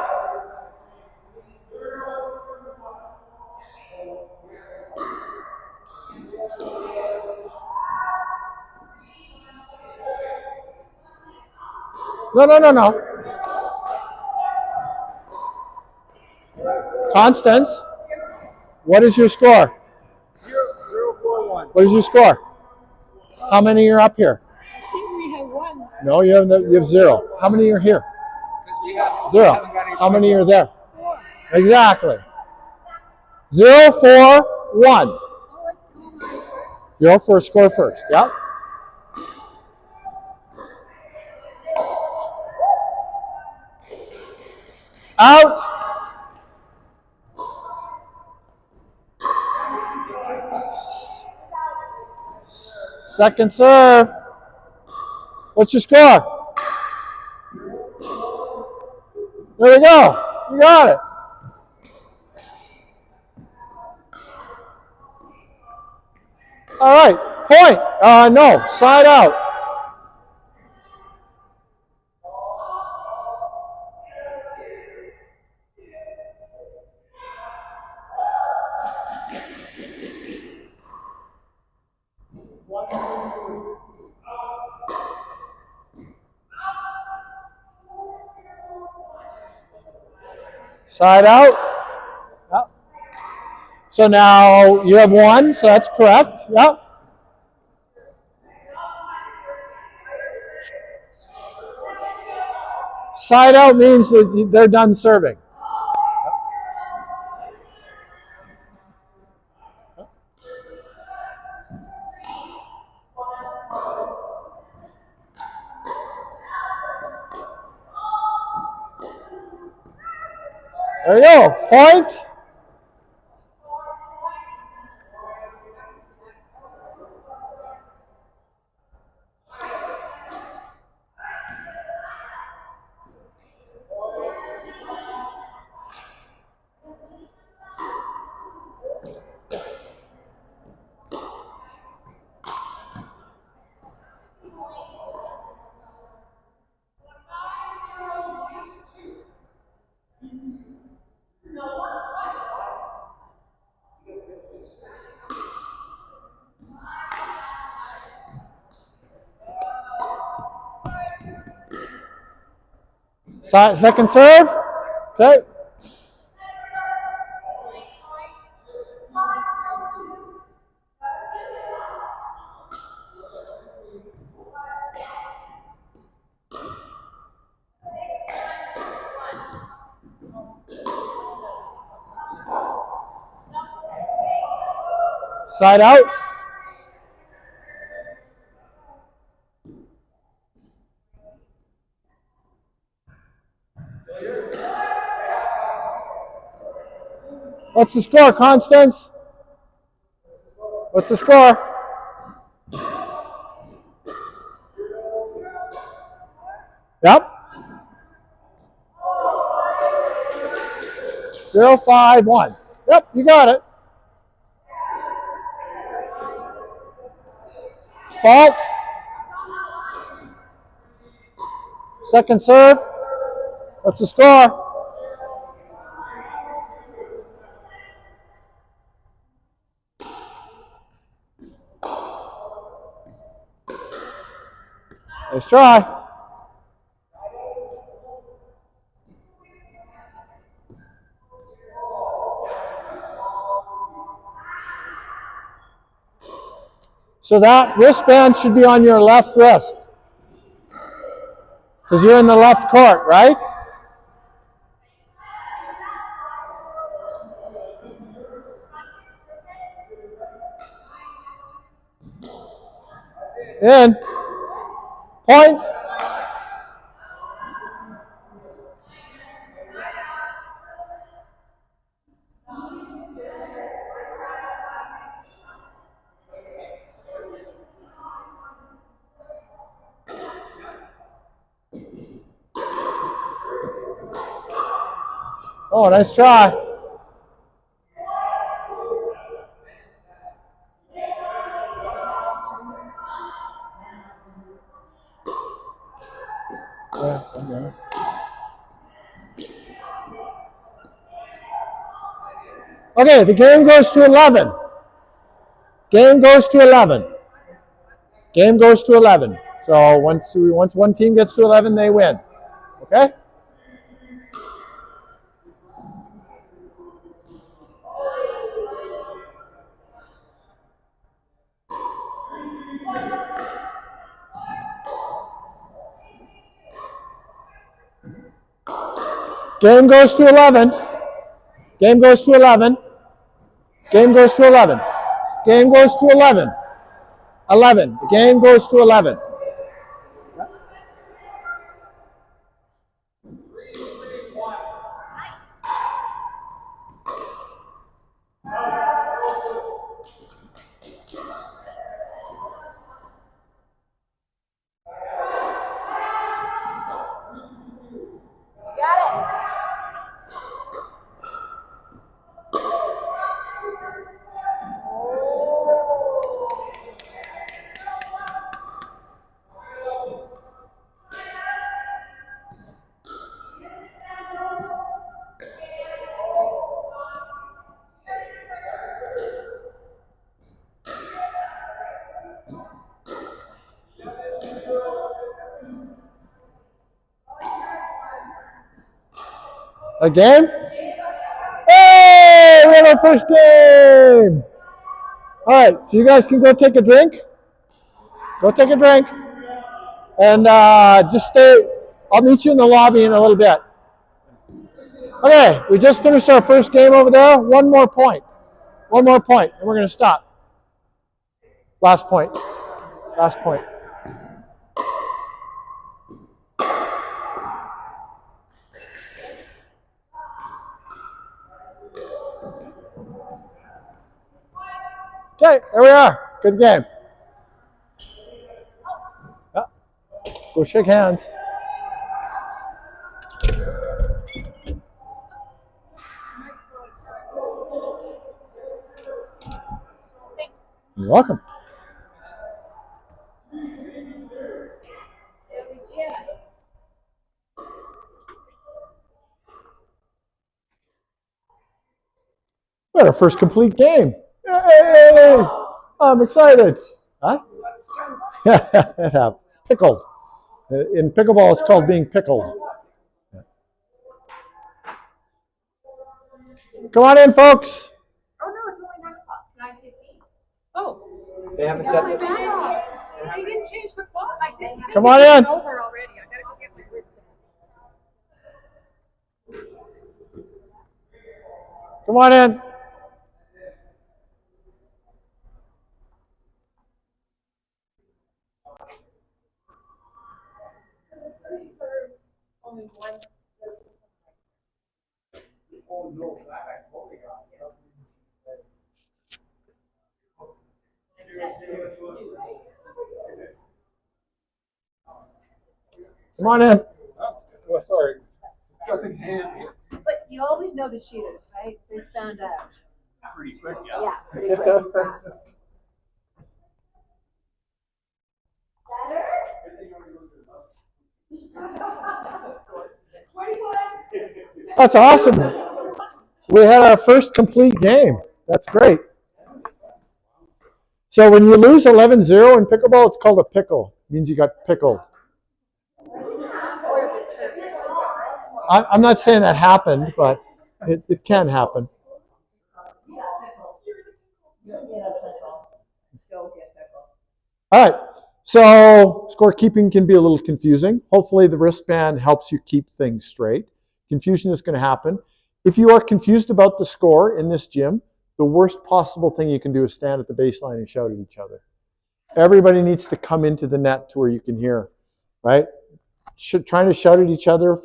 No, no, no, no. Constance, what is your score? 041. What is your score? How many are up here? I think we have one. No, you have 0. How many are here? We haven't 0. got any How many are points there? 4. Exactly. 0, 4, 1. Oh, let's go mine first. Go first, score first. Yep. Out. Second serve. What's your score? There we go. You got it. All right. Point. No. Side out. Side out. Yep. So now you have 1, so that's correct. Yep. Side out means that they're done serving. There you go. Point. Second serve. Okay. Side out. What's the score, Constance? What's the score? Yep. 0, 5, 1. Yep, you got it. Fault. Second serve. What's the score? Nice try. So that wristband should be on your left wrist. Because you're in the left court, right? In. Point. Oh, nice try. Okay, the game goes to 11. Game goes to 11. Game goes to 11. So once one team gets to 11, they win. Okay? Game goes to 11. Game goes to 11. Game goes to 11. Game goes to 11. 11. The game goes to 11. A game? Hey, we have our first game. All right, so you guys can go take a drink. Go take a drink. And just stay. I'll meet you in the lobby in a little bit. Okay, we just finished our first game over there. One more point. One more point, and we're going to stop. Last point. Last point. Okay, there we are. Good game. Yeah. Go shake hands. You're welcome. We had our first complete game. Yay! I'm excited. Huh? It happened. Pickled. In pickleball, it's called being pickled. Come on in, folks. Oh, no, it's only 9 o'clock. 9:15. Oh. They haven't Got set my the. bag off. They didn't change the clock. I didn't. Come on in. Over already. I gotta go get my wristband. Come on in. Only one. Oh no, I totally got Come on in. Oh, sorry. Discussing hand. But you always know the cheaters, right? They stand out. Pretty quick, yeah. Yeah, pretty quick. That's awesome. We had our first complete game. That's great. So when you lose 11-0 in pickleball, it's called a pickle. It means you got pickled. I'm not saying that happened, but it can happen. All right. So scorekeeping can be a little confusing. Hopefully the wristband helps you keep things straight. Confusion is going to happen. If you are confused about the score in this gym, the worst possible thing you can do is stand at the baseline and shout at each other. Everybody needs to come into the net to where you can hear, right? Trying to shout at each other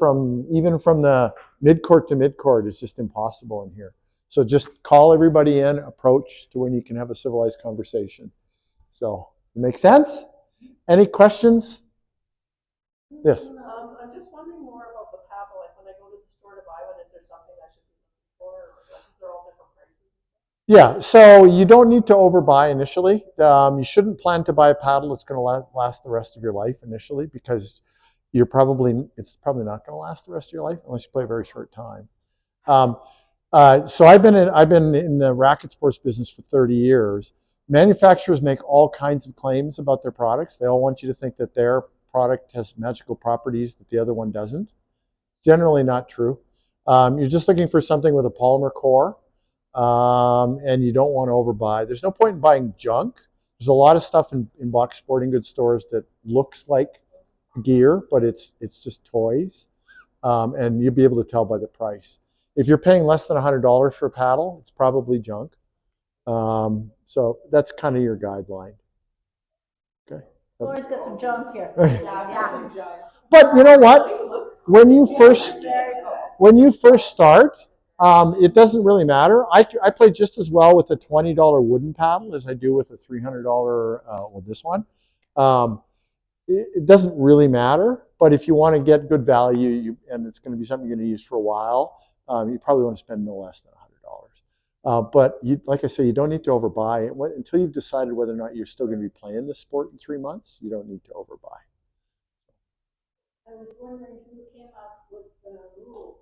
even from the mid-court to mid-court is just impossible in here. So just call everybody in, approach to when you can have a civilized conversation. So, make sense? Any questions? Yes. I'm just wondering more about the paddle. Like when I go to the store to buy one, is there something I should be looking for? Or because they're all different prices? Yeah, so you don't need to overbuy initially. You shouldn't plan to buy a paddle that's going to last the rest of your life initially, because it's probably not going to last the rest of your life unless you play a very short time. So I've been in the racket sports business for 30 years. Manufacturers make all kinds of claims about their products. They all want you to think that their product has magical properties that the other one doesn't. Generally not true. You're just looking for something with a polymer core, and you don't want to overbuy. There's no point in buying junk. There's a lot of stuff in box sporting goods stores that looks like gear, but it's just toys, and you'll be able to tell by the price. If you're paying less than $100 for a paddle, it's probably junk. So that's kind of your guideline. Okay. Laura's got some junk here. But you know what? When you first start, it doesn't really matter. I play just as well with a $20 wooden paddle as I do with a $300 with this one. It doesn't really matter, but if you want to get good value, and it's going to be something you're going to use for a while, you probably want to spend no less than $100. But like I say, you don't need to overbuy it. Until you've decided whether or not you're still going to be playing this sport in 3 months, you don't need to overbuy. I was wondering who came up with the rules.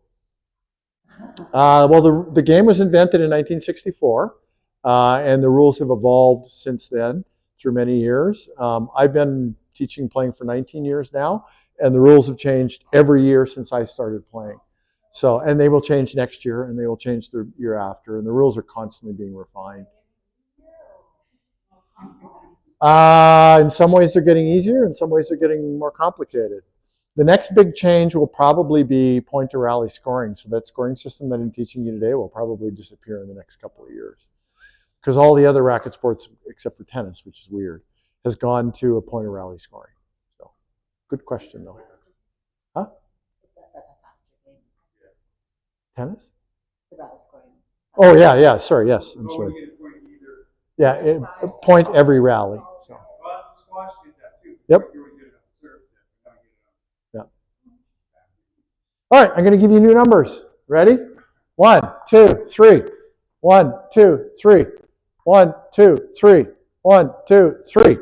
Well, the game was invented in 1964, and the rules have evolved since then through many years. I've been teaching playing for 19 years now, and the rules have changed every year since I started playing. So, and they will change next year, and they will change the year after, and the rules are constantly being refined. In some ways, they're getting easier. In some ways, they're getting more complicated. The next big change will probably be point-to-rally scoring. So that scoring system that I'm teaching you today will probably disappear in the next couple of years. Because all the other racket sports, except for tennis, which is weird, has gone to a point-to-rally scoring. So, good question, though. Huh? That's a faster game. Tennis? The rally scoring. Oh, yeah, sorry, yes, I'm sorry. Yeah, point every rally. So. Yep. Yeah. All right, I'm going to give you new numbers. Ready? 1, 2, 3. 1, 2, 3. 1, 2, 3. 1, 2, 3.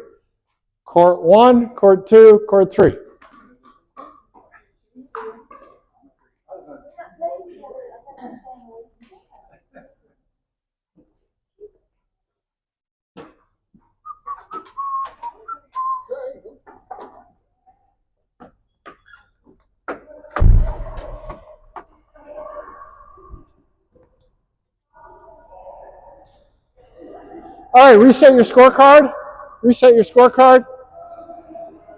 Court 1, court 2, court 3. All right, reset your scorecard. Reset your scorecard.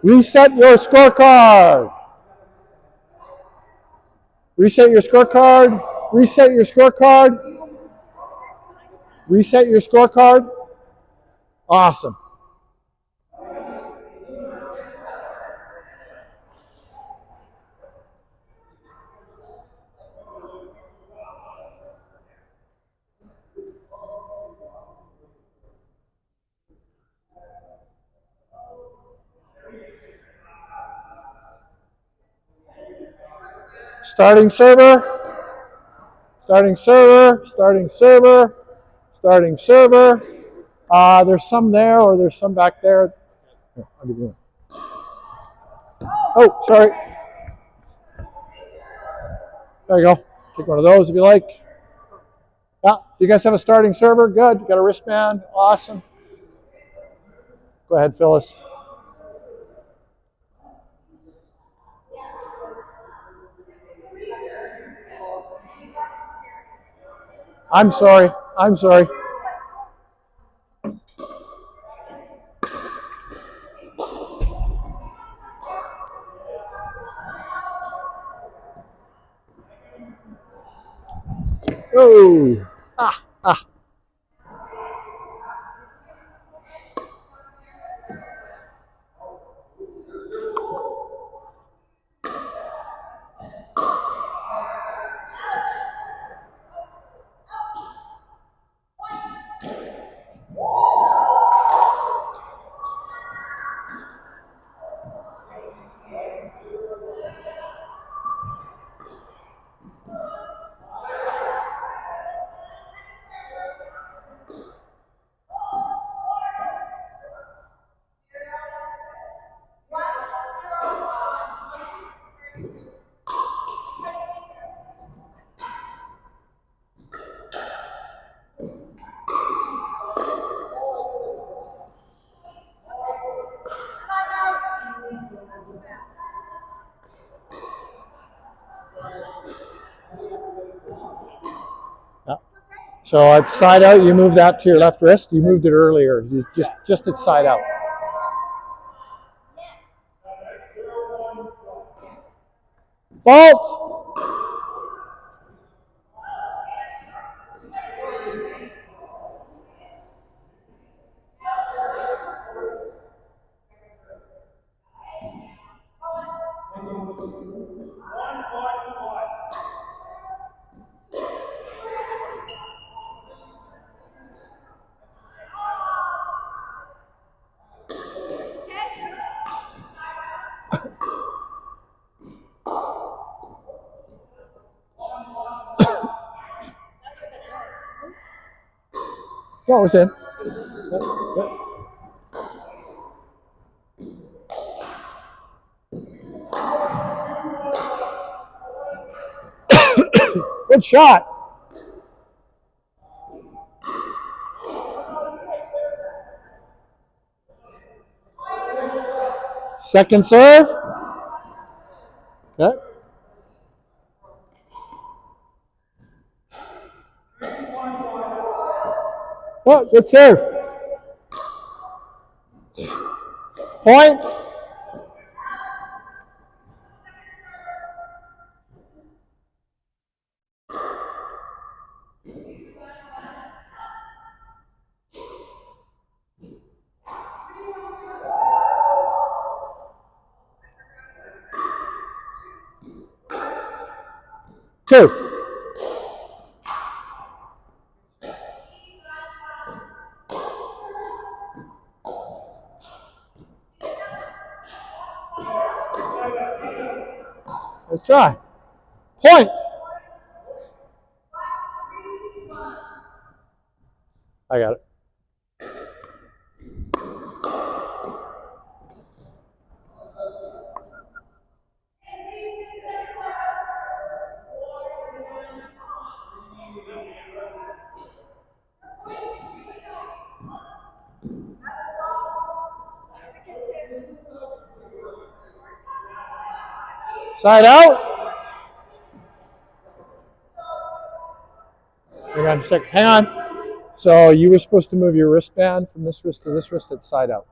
Reset your scorecard. Reset your scorecard. Reset your scorecard. Reset your scorecard. Awesome. Starting server. Starting server. Starting server. Starting server. There's some there, or there's some back there. Here, I'll give you one. Oh, sorry. There you go. Take one of those if you like. Yeah, you guys have a starting server? Good. You got a wristband? Awesome. Go ahead, Phyllis. I'm sorry. I'm sorry. Oh. Ah. So at side out, you move that to your left wrist. You moved it earlier. You just at side out. Fault. That was in. Good shot. Second serve. Okay. Oh, good serve. Point. Two. Let's try. Point. I got it. Side out. Hang on a second. Hang on. So you were supposed to move your wristband from this wrist to this wrist at side out.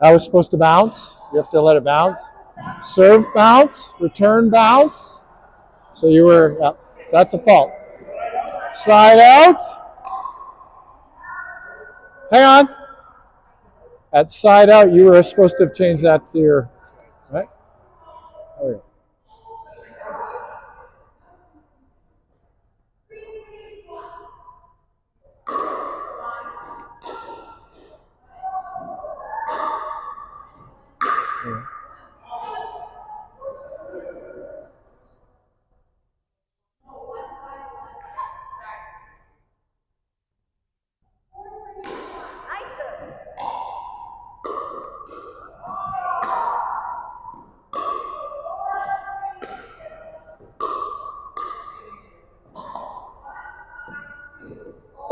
That was supposed to bounce. You have to let it bounce. Serve bounce, return bounce. So you were, that's a fault. Side out. Hang on. At side out, you were supposed to have changed that to your, right? Okay.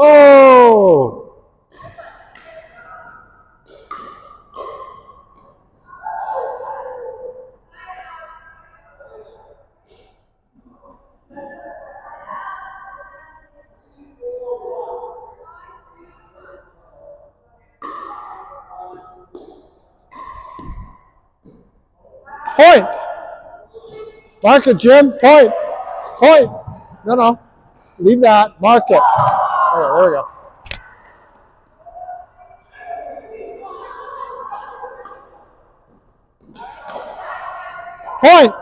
Oh! Point. Mark it, Jim. Point. Point. No, no. Leave that. Mark it. Okay, there we go. Point.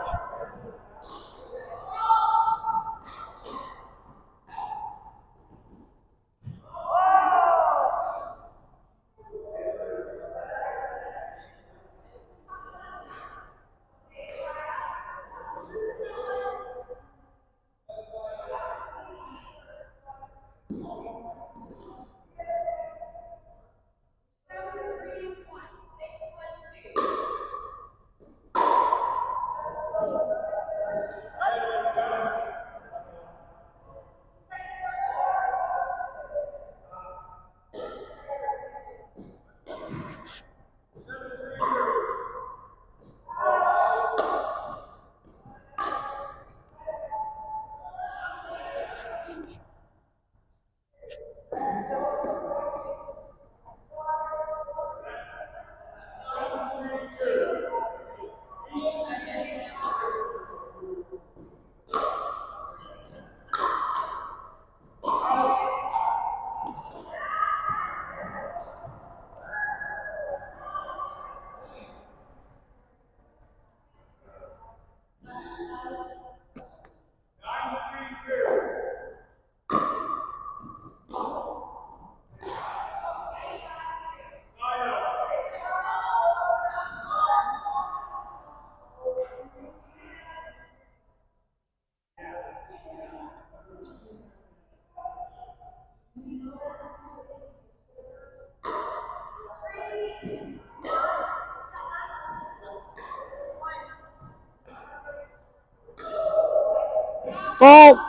Fault.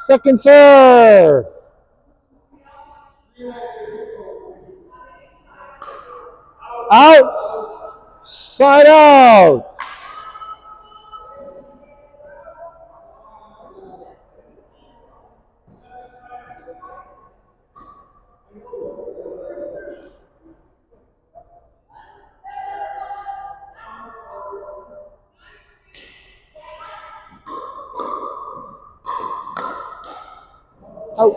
Second serve. Out. Side out. Out.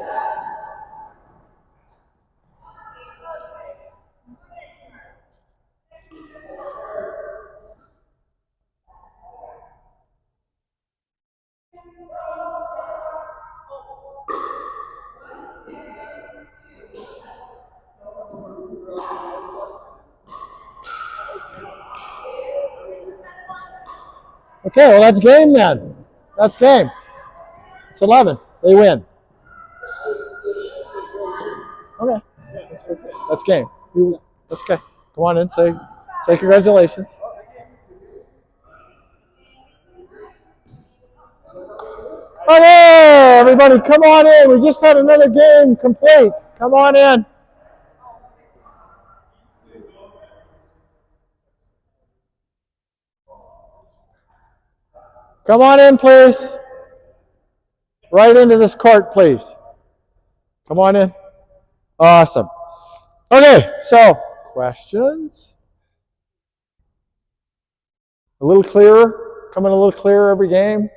Okay, well, that's game then. That's game. It's 11. They win. Okay. That's game. That's okay. Come on in. Say congratulations. Okay, everybody, come on in. We just had another game complete. Come on in. Come on in, please. Right into this court, please. Come on in. Awesome. Okay, so questions? A little clearer, coming a little clearer every game, a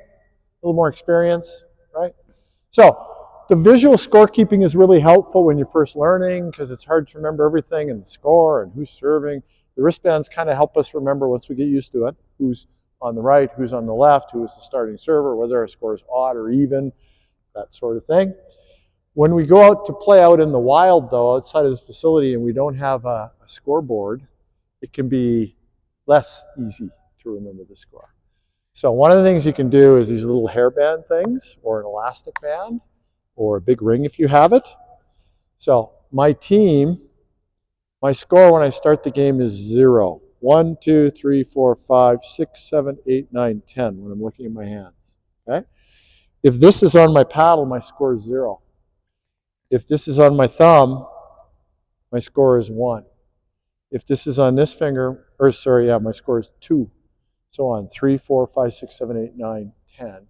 little more experience, right? So the visual scorekeeping is really helpful when you're first learning because it's hard to remember everything and the score and who's serving. The wristbands kind of help us remember once we get used to it, who's on the right, who's on the left, who is the starting server, whether our score is odd or even, that sort of thing. When we go out to play out in the wild, though, outside of this facility, and we don't have a scoreboard, it can be less easy to remember the score. So one of the things you can do is these little hairband things, or an elastic band, or a big ring if you have it. So my team, my score when I start the game is 0. 1, 2, 3, 4, 5, 6, 7, 8, 9, 10 when I'm looking at my hands. Okay? If this is on my paddle, my score is 0. If this is on my thumb, my score is 1. If this is on this finger, or sorry, yeah, my score is 2. So on 3, 4, 5, 6, 7, 8, 9, 10.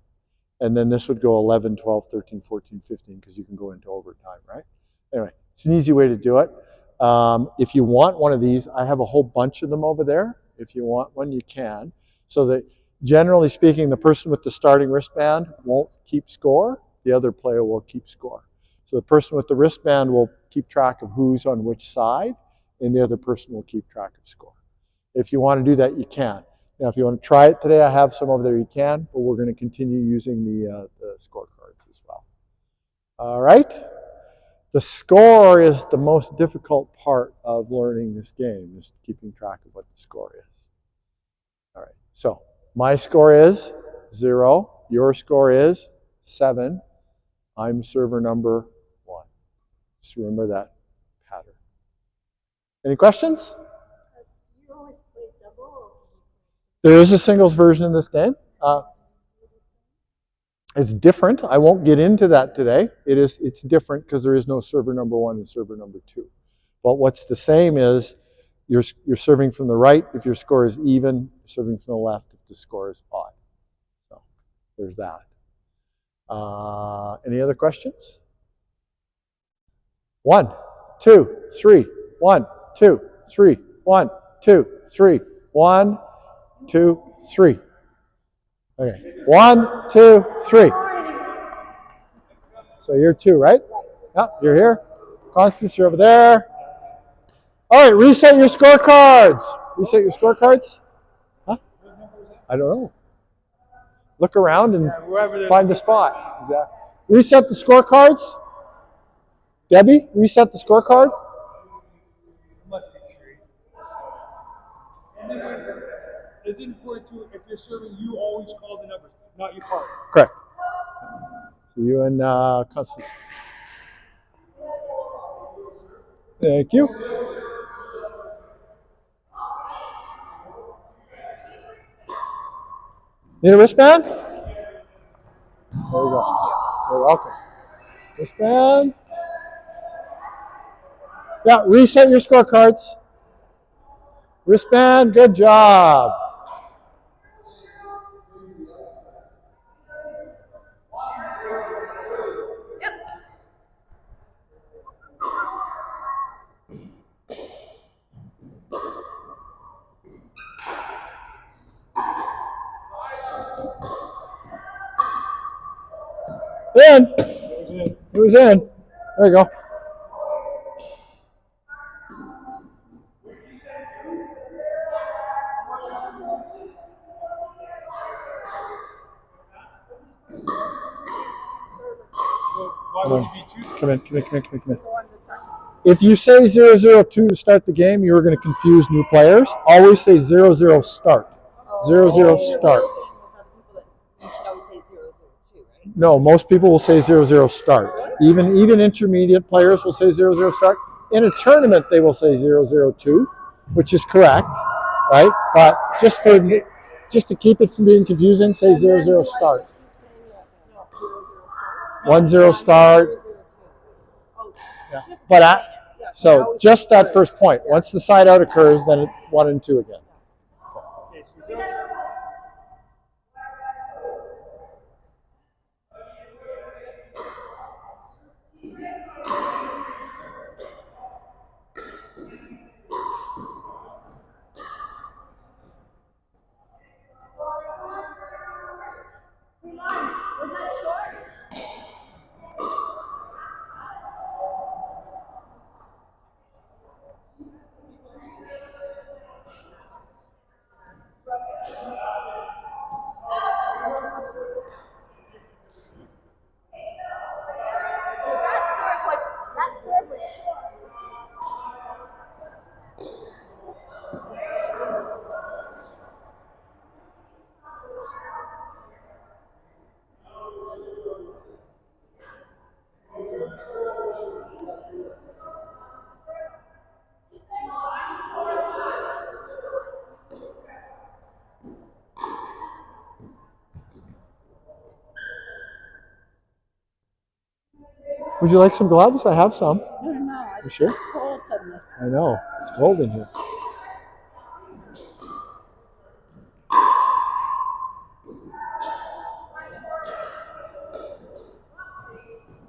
And then this would go 11, 12, 13, 14, 15, because you can go into overtime, right? Anyway, it's an easy way to do it. If you want one of these, I have a whole bunch of them over there. If you want one, you can. So that generally speaking, the person with the starting wristband won't keep score. The other player will keep score. So the person with the wristband will keep track of who's on which side, and the other person will keep track of score. If you want to do that, you can. Now, if you want to try it today, I have some over there you can, but we're going to continue using the scorecards as well. All right? The score is the most difficult part of learning this game, is keeping track of what the score is. All right, so my score is 0. Your score is 7. I'm server number 1. Just remember that pattern. Any questions? You always play double? There is a singles version of this game. It's different. I won't get into that today. It's different because there is no server number 1 and server number 2. But what's the same is you're serving from the right if your score is even, you're serving from the left if the score is odd. So there's that. Any other questions? 1, 2, 3. 1, 2, 3. 1, 2, 3. 1, 2, 3. Okay. 1, 2, 3. So you're 2, right? Yeah, you're here. Constance, you're over there. All right, reset your scorecards. Reset your scorecards. Huh? I don't know. Look around and find the spot. Exactly. Reset the scorecards. Debbie, reset the scorecard. And then it's important to, if you're serving, you always call the numbers, not your partner. Correct. So you and Constance. Thank you. Need a wristband? You're welcome. Wristband. Yeah, reset your scorecards. Wristband, good job. In. It was in. There you go. Come on. Come in. If you say 002 to start the game, you're going to confuse new players. Always say 00 start. 00 start. No, most people will say 00 start. Even intermediate players will say 00 start. In a tournament, they will say 002, which is correct, right? But just to keep it from being confusing, say 00 start. 10 start. Yeah. But so just that first point. Once the side out occurs, then 1 and 2 again. Would you like some gloves? I have some. No. I You sure? cold suddenly. I know. It's cold in here.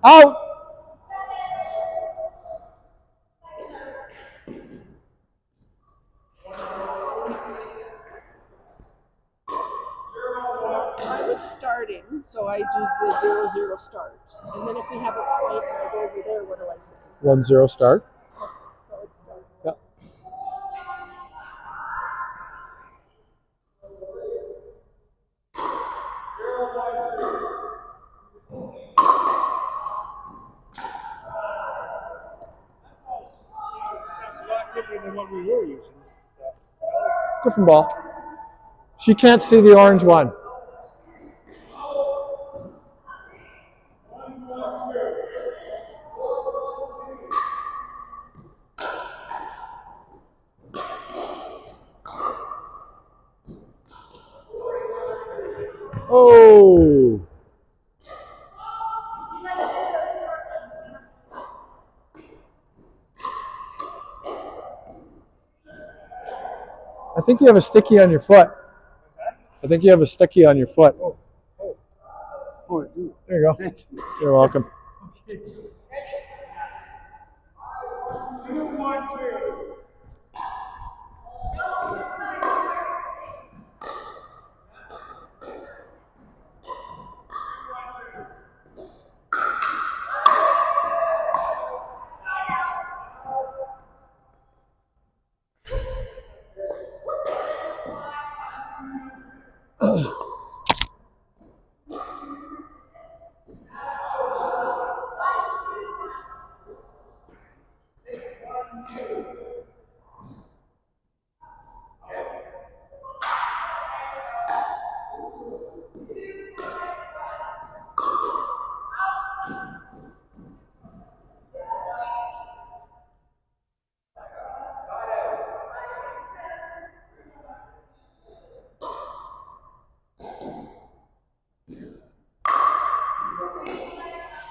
Out! I was starting, so I use the 00 start. And then if we have a point and I go over there, what do I say? 1-0 start. So it's start. Yep. Sounds a lot different than what we were using. Different ball. She can't see the orange one. Oh! I think you have a sticky on your foot. I think you have a sticky on your foot. Oh, dude. There you go. You're welcome.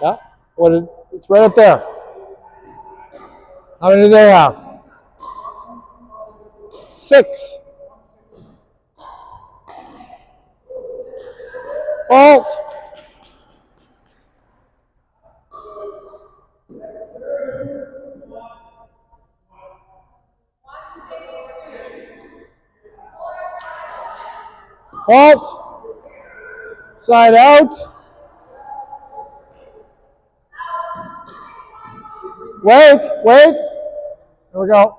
Yeah. It's right up there. How many do they have? 6. Fault. Fault. Side out. Wait. There we go.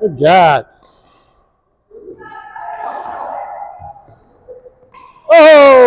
Good God. Oh!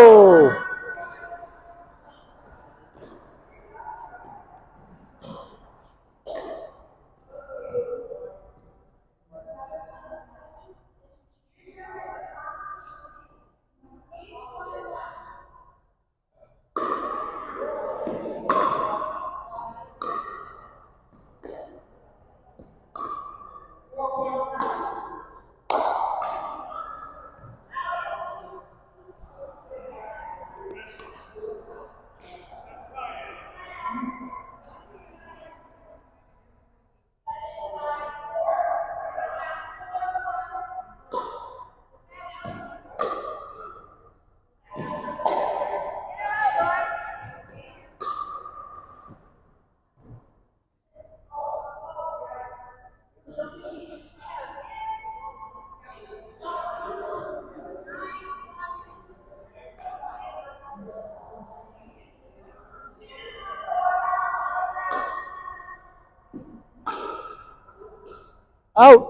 Out.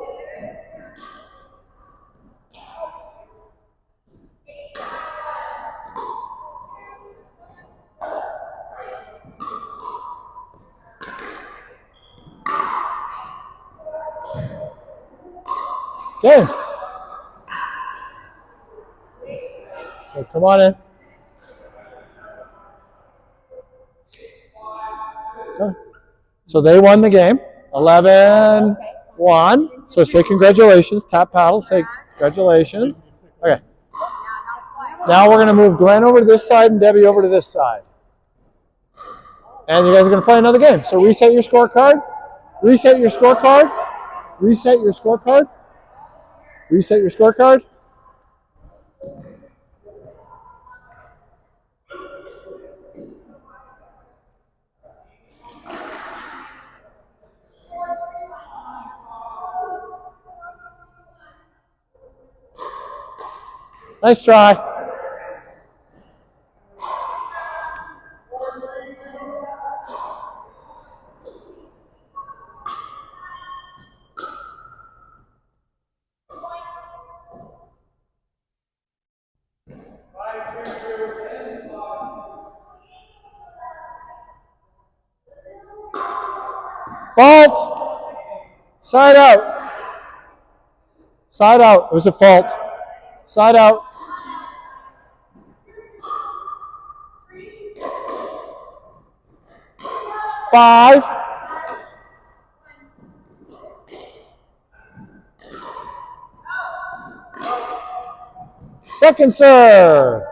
Okay. So come on in. Okay. So they won the game. 11-1. So say congratulations. Tap paddle. Say congratulations. Okay. Now we're going to move Glenn over to this side and Debbie over to this side. And you guys are going to play another game. So reset your scorecard. Reset your scorecard. Reset your scorecard. Reset your scorecard. Nice try. Fault. Side out. Side out. It was a fault. Side out. Five. Second serve.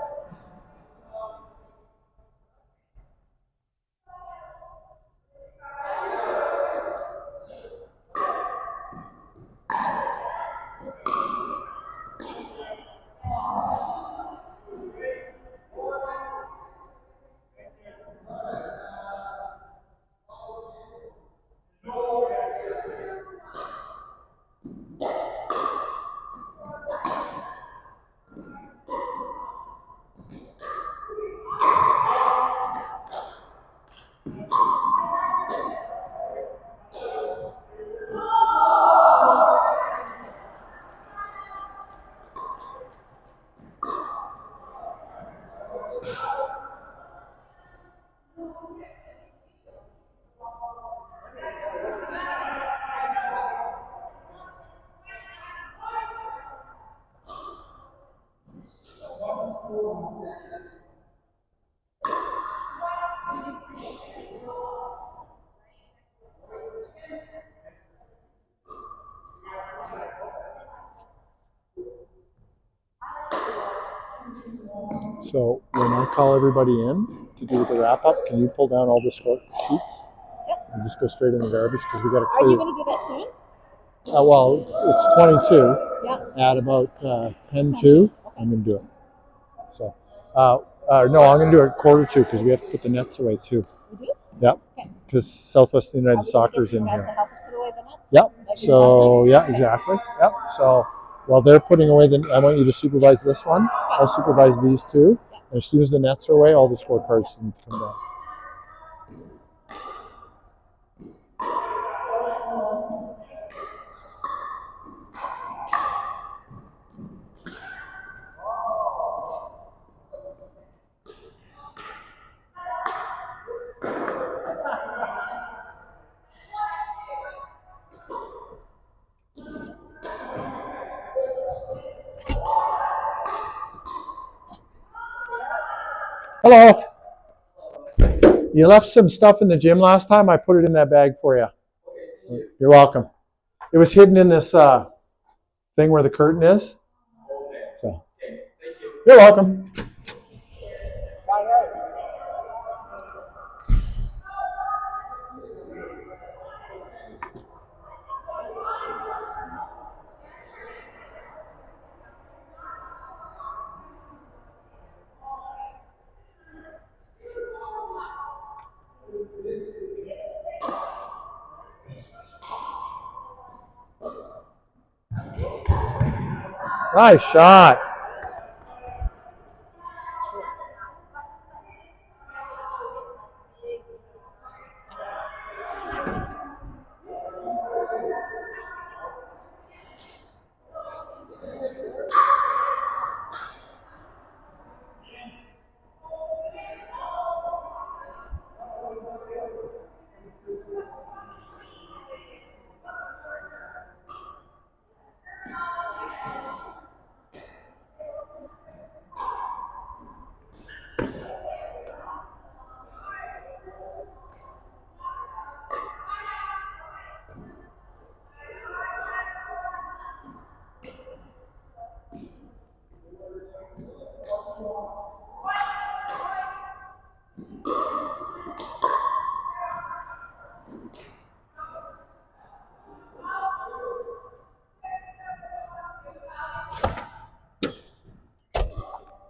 So when I call everybody in to do the wrap up, can you pull down all the score sheets? Yep. And just go straight in the garbage because we got to Are clear. you going to do that soon? Well, it's 22. Yep. At about 10:02, I'm going to do it. So, no, I'm going to do it 1:45 because we have to put the nets away too. You do? Yep. Okay. Because Southwest Are United we gonna Soccer's get these in guys here. to help us put away the nets? Yep. Like we did So last yeah, time? exactly. Yep. So while they're putting away I want you to supervise this one. I'll supervise these two. And as soon as the nets are away, all the scorecards need to come down. Hello. You left some stuff in the gym last time. I put it in that bag for you. You're welcome. It was hidden in this thing where the curtain is. So, you're welcome. Nice shot.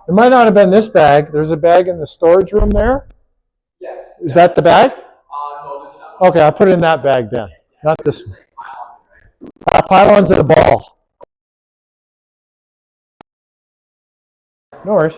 It might not have been this bag. There's a bag in the storage room there. Yes. Is that the bag? No, this is not one. Okay, I'll put it in that bag then. Not this one. Pylons and a ball. No worries.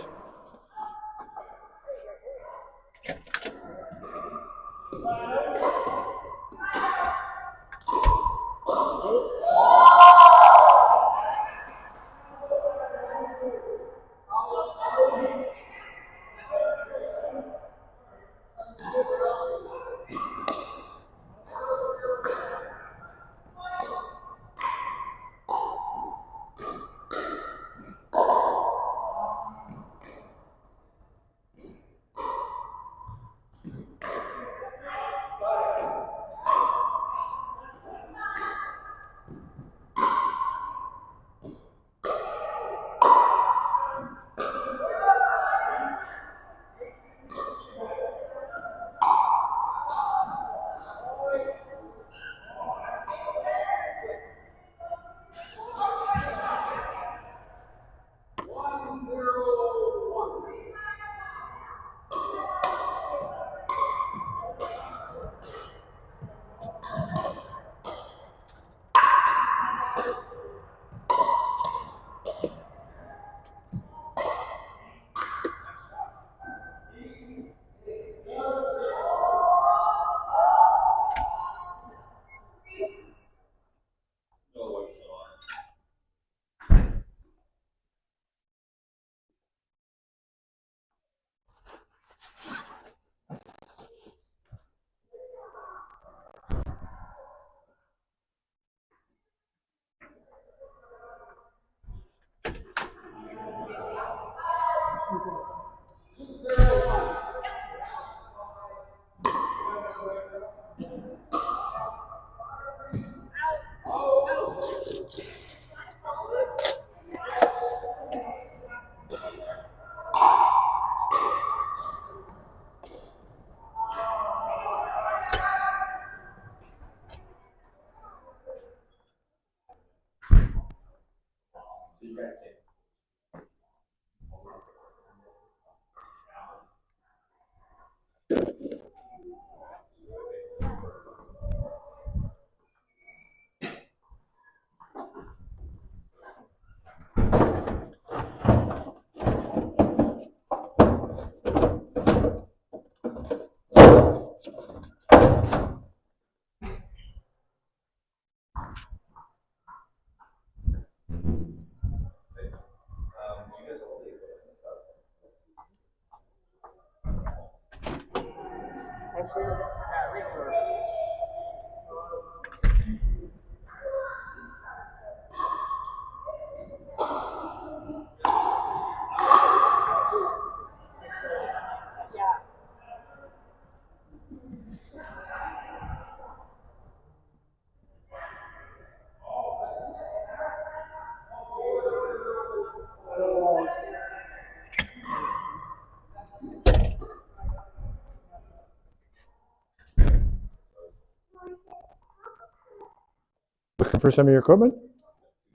Looking for some of your equipment?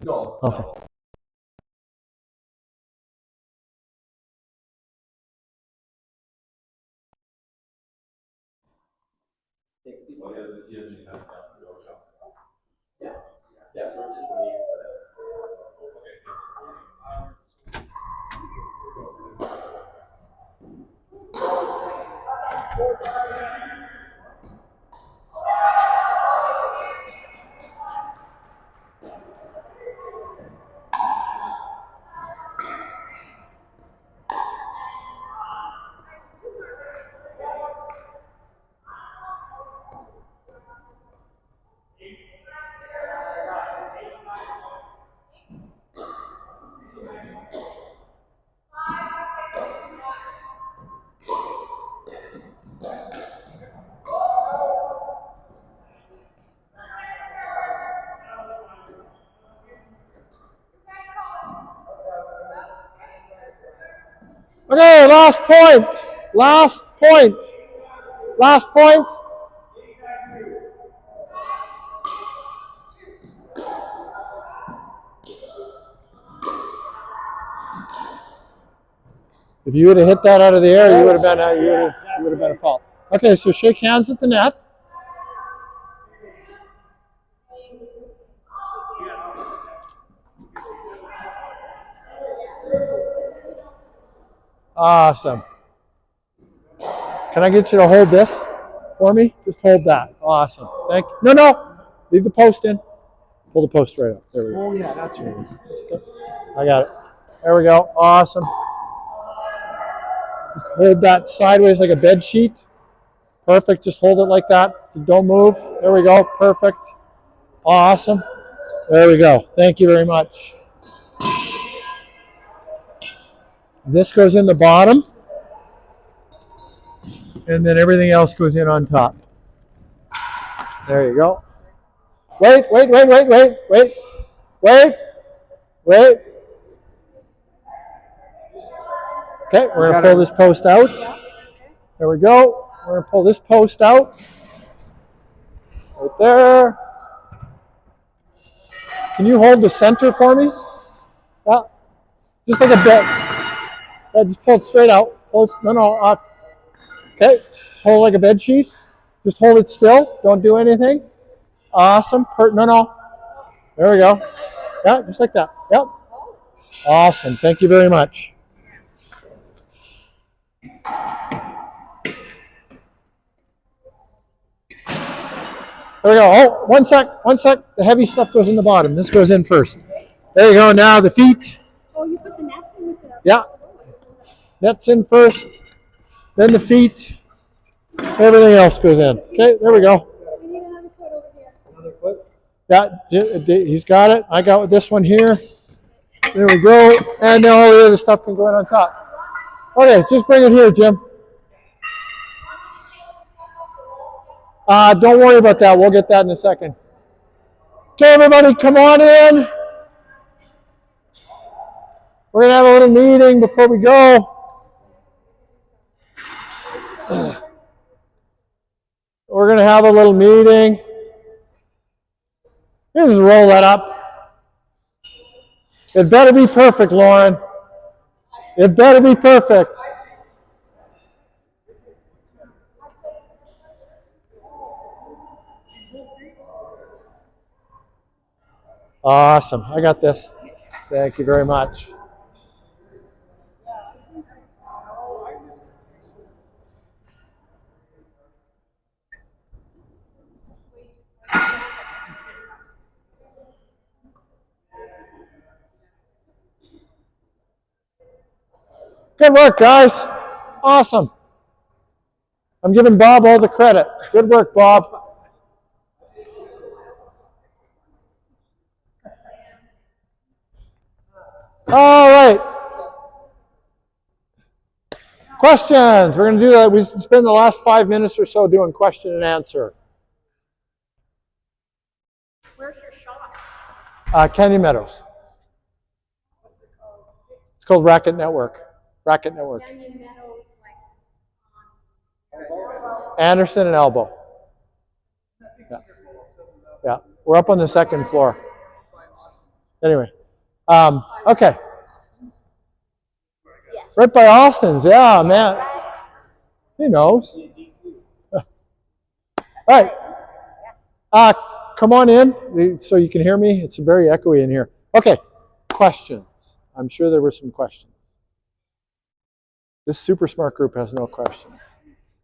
No. Okay. Yeah, so we're just waiting for that. Okay, last point. Last point. Last point. If you would have hit that out of the air, you would have been you would have been a fault. Okay, so shake hands at the net. Awesome. Can I get you to hold this for me? Just hold that. Awesome. Thank you. No. Leave the post in. Pull the post right up. There we go. Oh yeah, that's right. I got it. There we go. Awesome. Just hold that sideways like a bed sheet. Perfect. Just hold it like that. Don't move. There we go. Perfect. Awesome. There we go. Thank you very much. This goes in the bottom, and then everything else goes in on top. There you go. Wait. Okay, we're going to pull this post out. There we go. We're going to pull this post out. Right there. Can you hold the center for me? Yeah. Just like a bed. Yeah, just pull it straight out. Off. Okay. Just hold it like a bed sheet. Just hold it still. Don't do anything. Awesome. No. There we go. Yeah, just like that. Yep. Awesome. Thank you very much. There we go. Oh, one sec. The heavy stuff goes in the bottom. This goes in first. There you go. Now the feet. Oh, you put the nets in with the. Yeah. Nets in first. Then the feet. Everything else goes in. Okay, there we go. We need another foot over here. Another foot. Yeah, he's got it. I got this one here. There we go. And then all the other stuff can go in on top. Okay, just bring it here, Jim. Don't worry about that. We'll get that in a second. Okay, everybody, come on in. We're going to have a little meeting before we go. We're going to have a little meeting. Just roll that up. It better be perfect, Lauren. It better be perfect. Awesome. I got this. Thank you very much. Good work, guys. Awesome. I'm giving Bob all the credit. Good work, Bob. All right. Questions. We're going to do that. We spend the last 5 minutes or so doing question and answer. Where's your shop? Canyon Meadows. It's called Racket Network. Racket Network. Canyon Meadows, Anderson and Elbow. Yeah. Yeah. We're up on the second floor. Anyway. Okay. Yes. Right by Austin's. Yeah, man. He knows. All right. Come on in so you can hear me. It's very echoey in here. Okay. Questions. I'm sure there were some questions. This super smart group has no questions.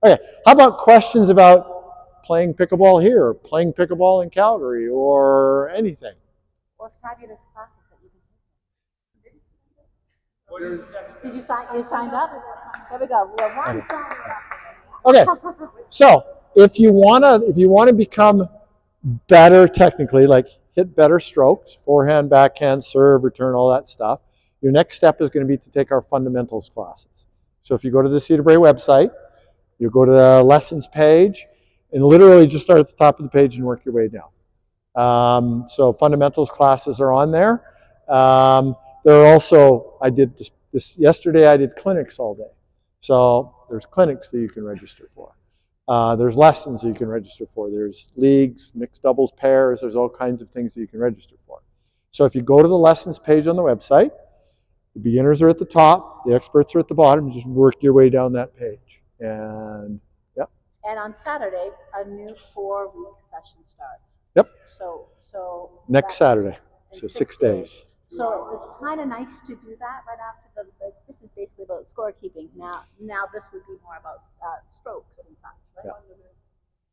Okay. How about questions about playing pickleball here, or playing pickleball in Calgary, or anything? Or fabulous classes that you can take. Did You signed up? There we go. We have one sign up. Okay. So if you wanna become better technically, like hit better strokes, forehand, backhand, serve, return, all that stuff, your next step is going to be to take our fundamentals classes. So if you go to the Cedar Brae website, you go to the lessons page, and literally just start at the top of the page and work your way down. So fundamentals classes are on there. There are also, I did this yesterday, I did clinics all day. So there's clinics that you can register for. There's lessons that you can register for. There's leagues, mixed doubles, pairs. There's all kinds of things that you can register for. So if you go to the lessons page on the website, the beginners are at the top, the experts are at the bottom. You just work your way down that page. And yep. And on Saturday, a new 4-week session starts. Yep. So next Saturday. So 6 days. So it's kind of nice to do that right after this is basically about scorekeeping. Now this would be more about strokes and such, right? Yeah.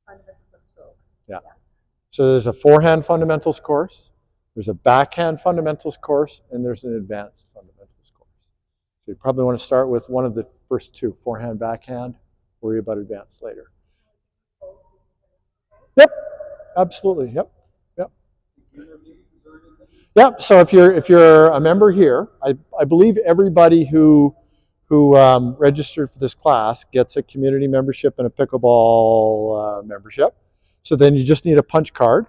Fundamentals of strokes. Yeah. So there's a forehand fundamentals course, there's a backhand fundamentals course, and there's an advanced fundamentals course. So you probably want to start with one of the first two, forehand, backhand, worry about advanced later. Yep, absolutely, yep. Yep. So if you're a member here, I believe everybody who registered for this class gets a community membership and a pickleball membership. So then you just need a punch card,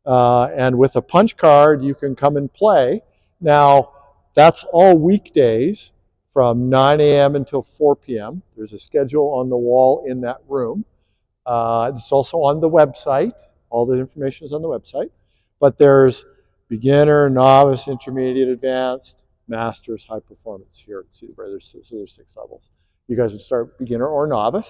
and with a punch card you can come and play. Now that's all weekdays from 9 a.m. until 4 p.m. There's a schedule on the wall in that room. It's also on the website. All the information is on the website. But there's beginner, novice, intermediate, advanced, masters, high performance here at Cedar Brae. So there's 6 levels. You guys would start beginner or novice.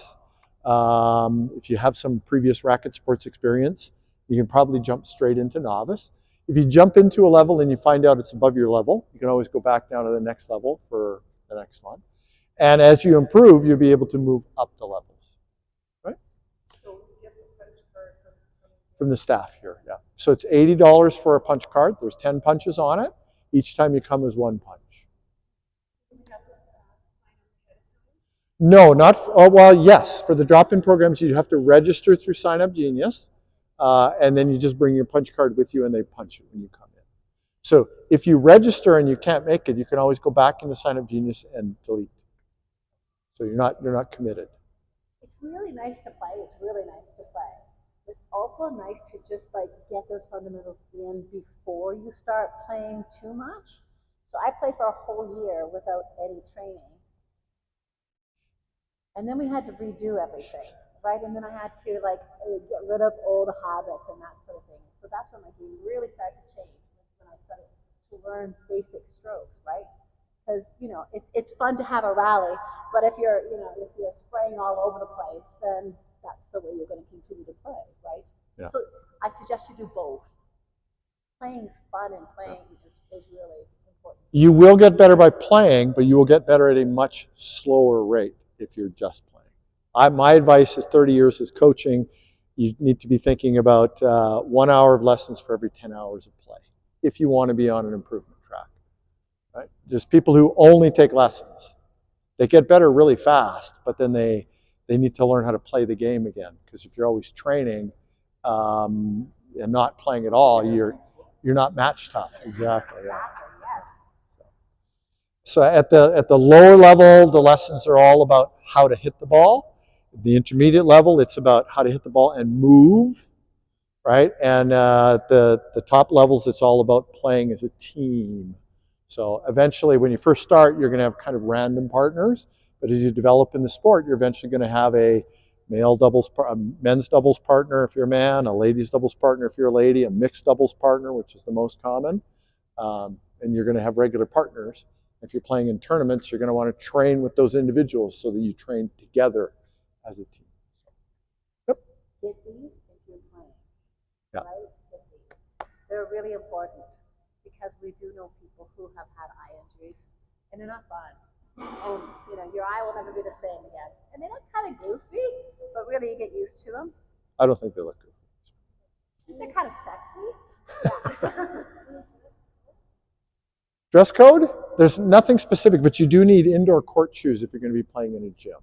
If you have some previous racket sports experience, you can probably jump straight into novice. If you jump into a level and you find out it's above your level, you can always go back down to the next level for the next one. And as you improve, you'll be able to move up the levels. From the staff here, yeah. So it's $80 for a punch card. There's 10 punches on it. Each time you come is 1 punch. No, not, well, yes. For the drop-in programs, you have to register through Sign Up Genius, and then you just bring your punch card with you and they punch it when you come in. So if you register and you can't make it, you can always go back into Sign Up Genius and delete. So you're not committed. It's really nice to play. It's really nice to play. It's also nice to just like get those fundamentals in before you start playing too much. So I played for a whole year without any training. And then we had to redo everything, right? And then I had to like get rid of old habits and that sort of thing. So that's when my game really started to change, when I started to learn basic strokes, right? Because it's fun to have a rally, but if you're spraying all over the place, then that's the way you're going to continue to play, right? Yeah. So I suggest you do both. Playing's fun, and playing is really important. You will get better by playing, but you will get better at a much slower rate if you're just playing. My advice is 30 years is coaching. You need to be thinking about 1 hour of lessons for every 10 hours of play if you want to be on an improvement track. Right? Just people who only take lessons. They get better really fast, but then they need to learn how to play the game again. Because if you're always training and not playing at all, you're not match tough. Exactly. Yeah. So at the lower level, the lessons are all about how to hit the ball. At the intermediate level, it's about how to hit the ball and move, right? And the top levels, it's all about playing as a team. So eventually, when you first start, you're going to have kind of random partners. But as you develop in the sport, you're eventually going to have a men's doubles partner if you're a man, a ladies doubles partner if you're a lady, a mixed doubles partner, which is the most common. And you're going to have regular partners. If you're playing in tournaments, you're going to want to train with those individuals so that you train together as a team. Yep. Get these if you're playing. Yeah. Right? Get these. They're really important because we do know people who have had eye injuries, and they're not fun. And your eye will never be the same again. And they look kind of goofy, but really you get used to them. I don't think they look good. They're kind of sexy. Yeah. Dress code? There's nothing specific, but you do need indoor court shoes if you're going to be playing in a gym.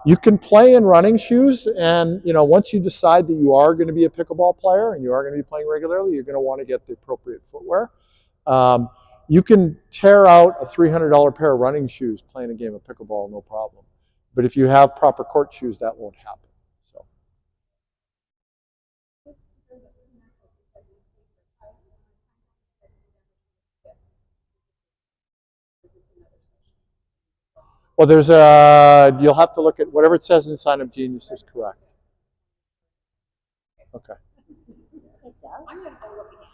You can play in running shoes, and once you decide that you are going to be a pickleball player and you are going to be playing regularly, you're going to want to get the appropriate footwear. You can tear out a $300 pair of running shoes playing a game of pickleball, no problem. But if you have proper court shoes, that won't happen. So. Well, you'll have to look at whatever it says in Sign Up Genius is correct. Okay. It does. I'm going to go looking at it.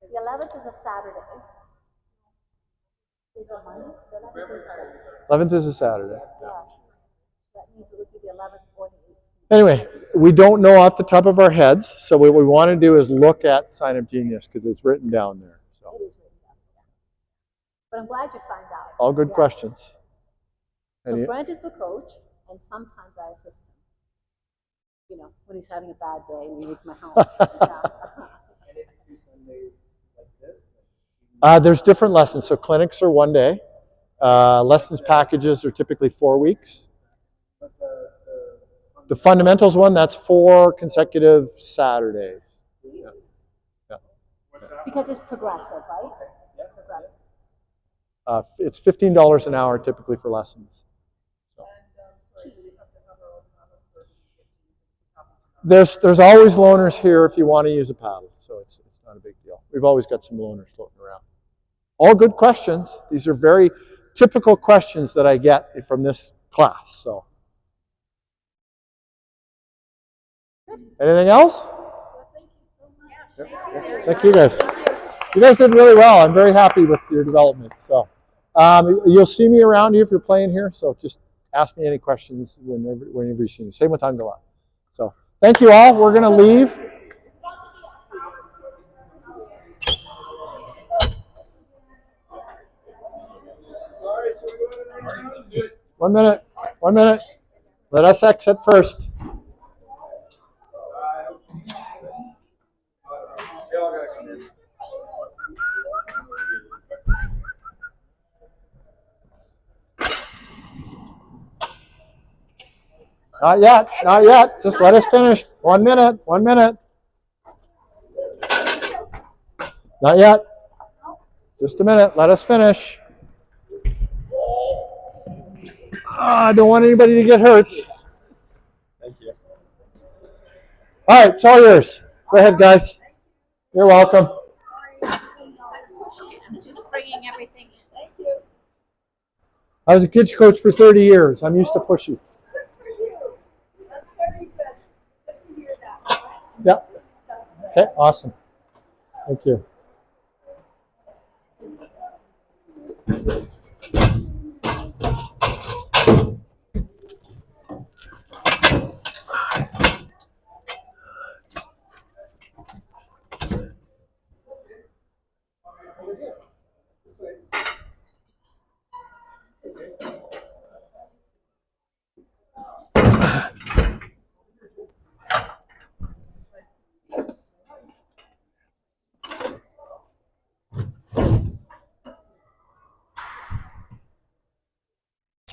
The 11th is a Saturday. Is it Monday? The 11th is a Saturday. 11th is a Saturday. Yeah. That means it would be the 11th or the 18th. Anyway, we don't know off the top of our heads, so what we want to do is look at Sign Up Genius because it's written down there. So. It is written down. But I'm glad you signed out. All good questions. So Brent is the coach, and sometimes I assist him. When he's having a bad day and he needs my help. Yeah. And it's 2 Sundays like this? There's different lessons. So clinics are 1 day. Lessons packages are typically 4 weeks. But the fundamentals one, that's 4 consecutive Saturdays. Yeah. Yeah. Because it's progressive, right? Yeah. Progressive. It's $15 an hour typically for lessons. So. There's always loaners here if you want to use a paddle, so it's not a big deal. We've always got some loaners floating around. All good questions. These are very typical questions that I get from this class. So, anything else? Thank you guys. You guys did really well. I'm very happy with your development. So, you'll see me around here if you're playing here. So just ask me any questions whenever you see me. Same with Angela. So. Thank you all. We're going to leave. Just 1 minute. 1 minute. Let us exit first. Not yet. Not yet. Just let us finish. 1 minute. 1 minute. Not yet. Just a minute. Let us finish. I don't want anybody to get hurt. Thank you. All right, it's all yours. Go ahead, guys. You're welcome. I'm just bringing everything in. Thank you. I was a kids coach for 30 years. I'm used to pushing. Good for you. That's very good. Good to hear that. Yeah. Okay, awesome. Thank you.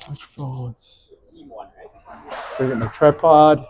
Microphones. Bring up my tripod.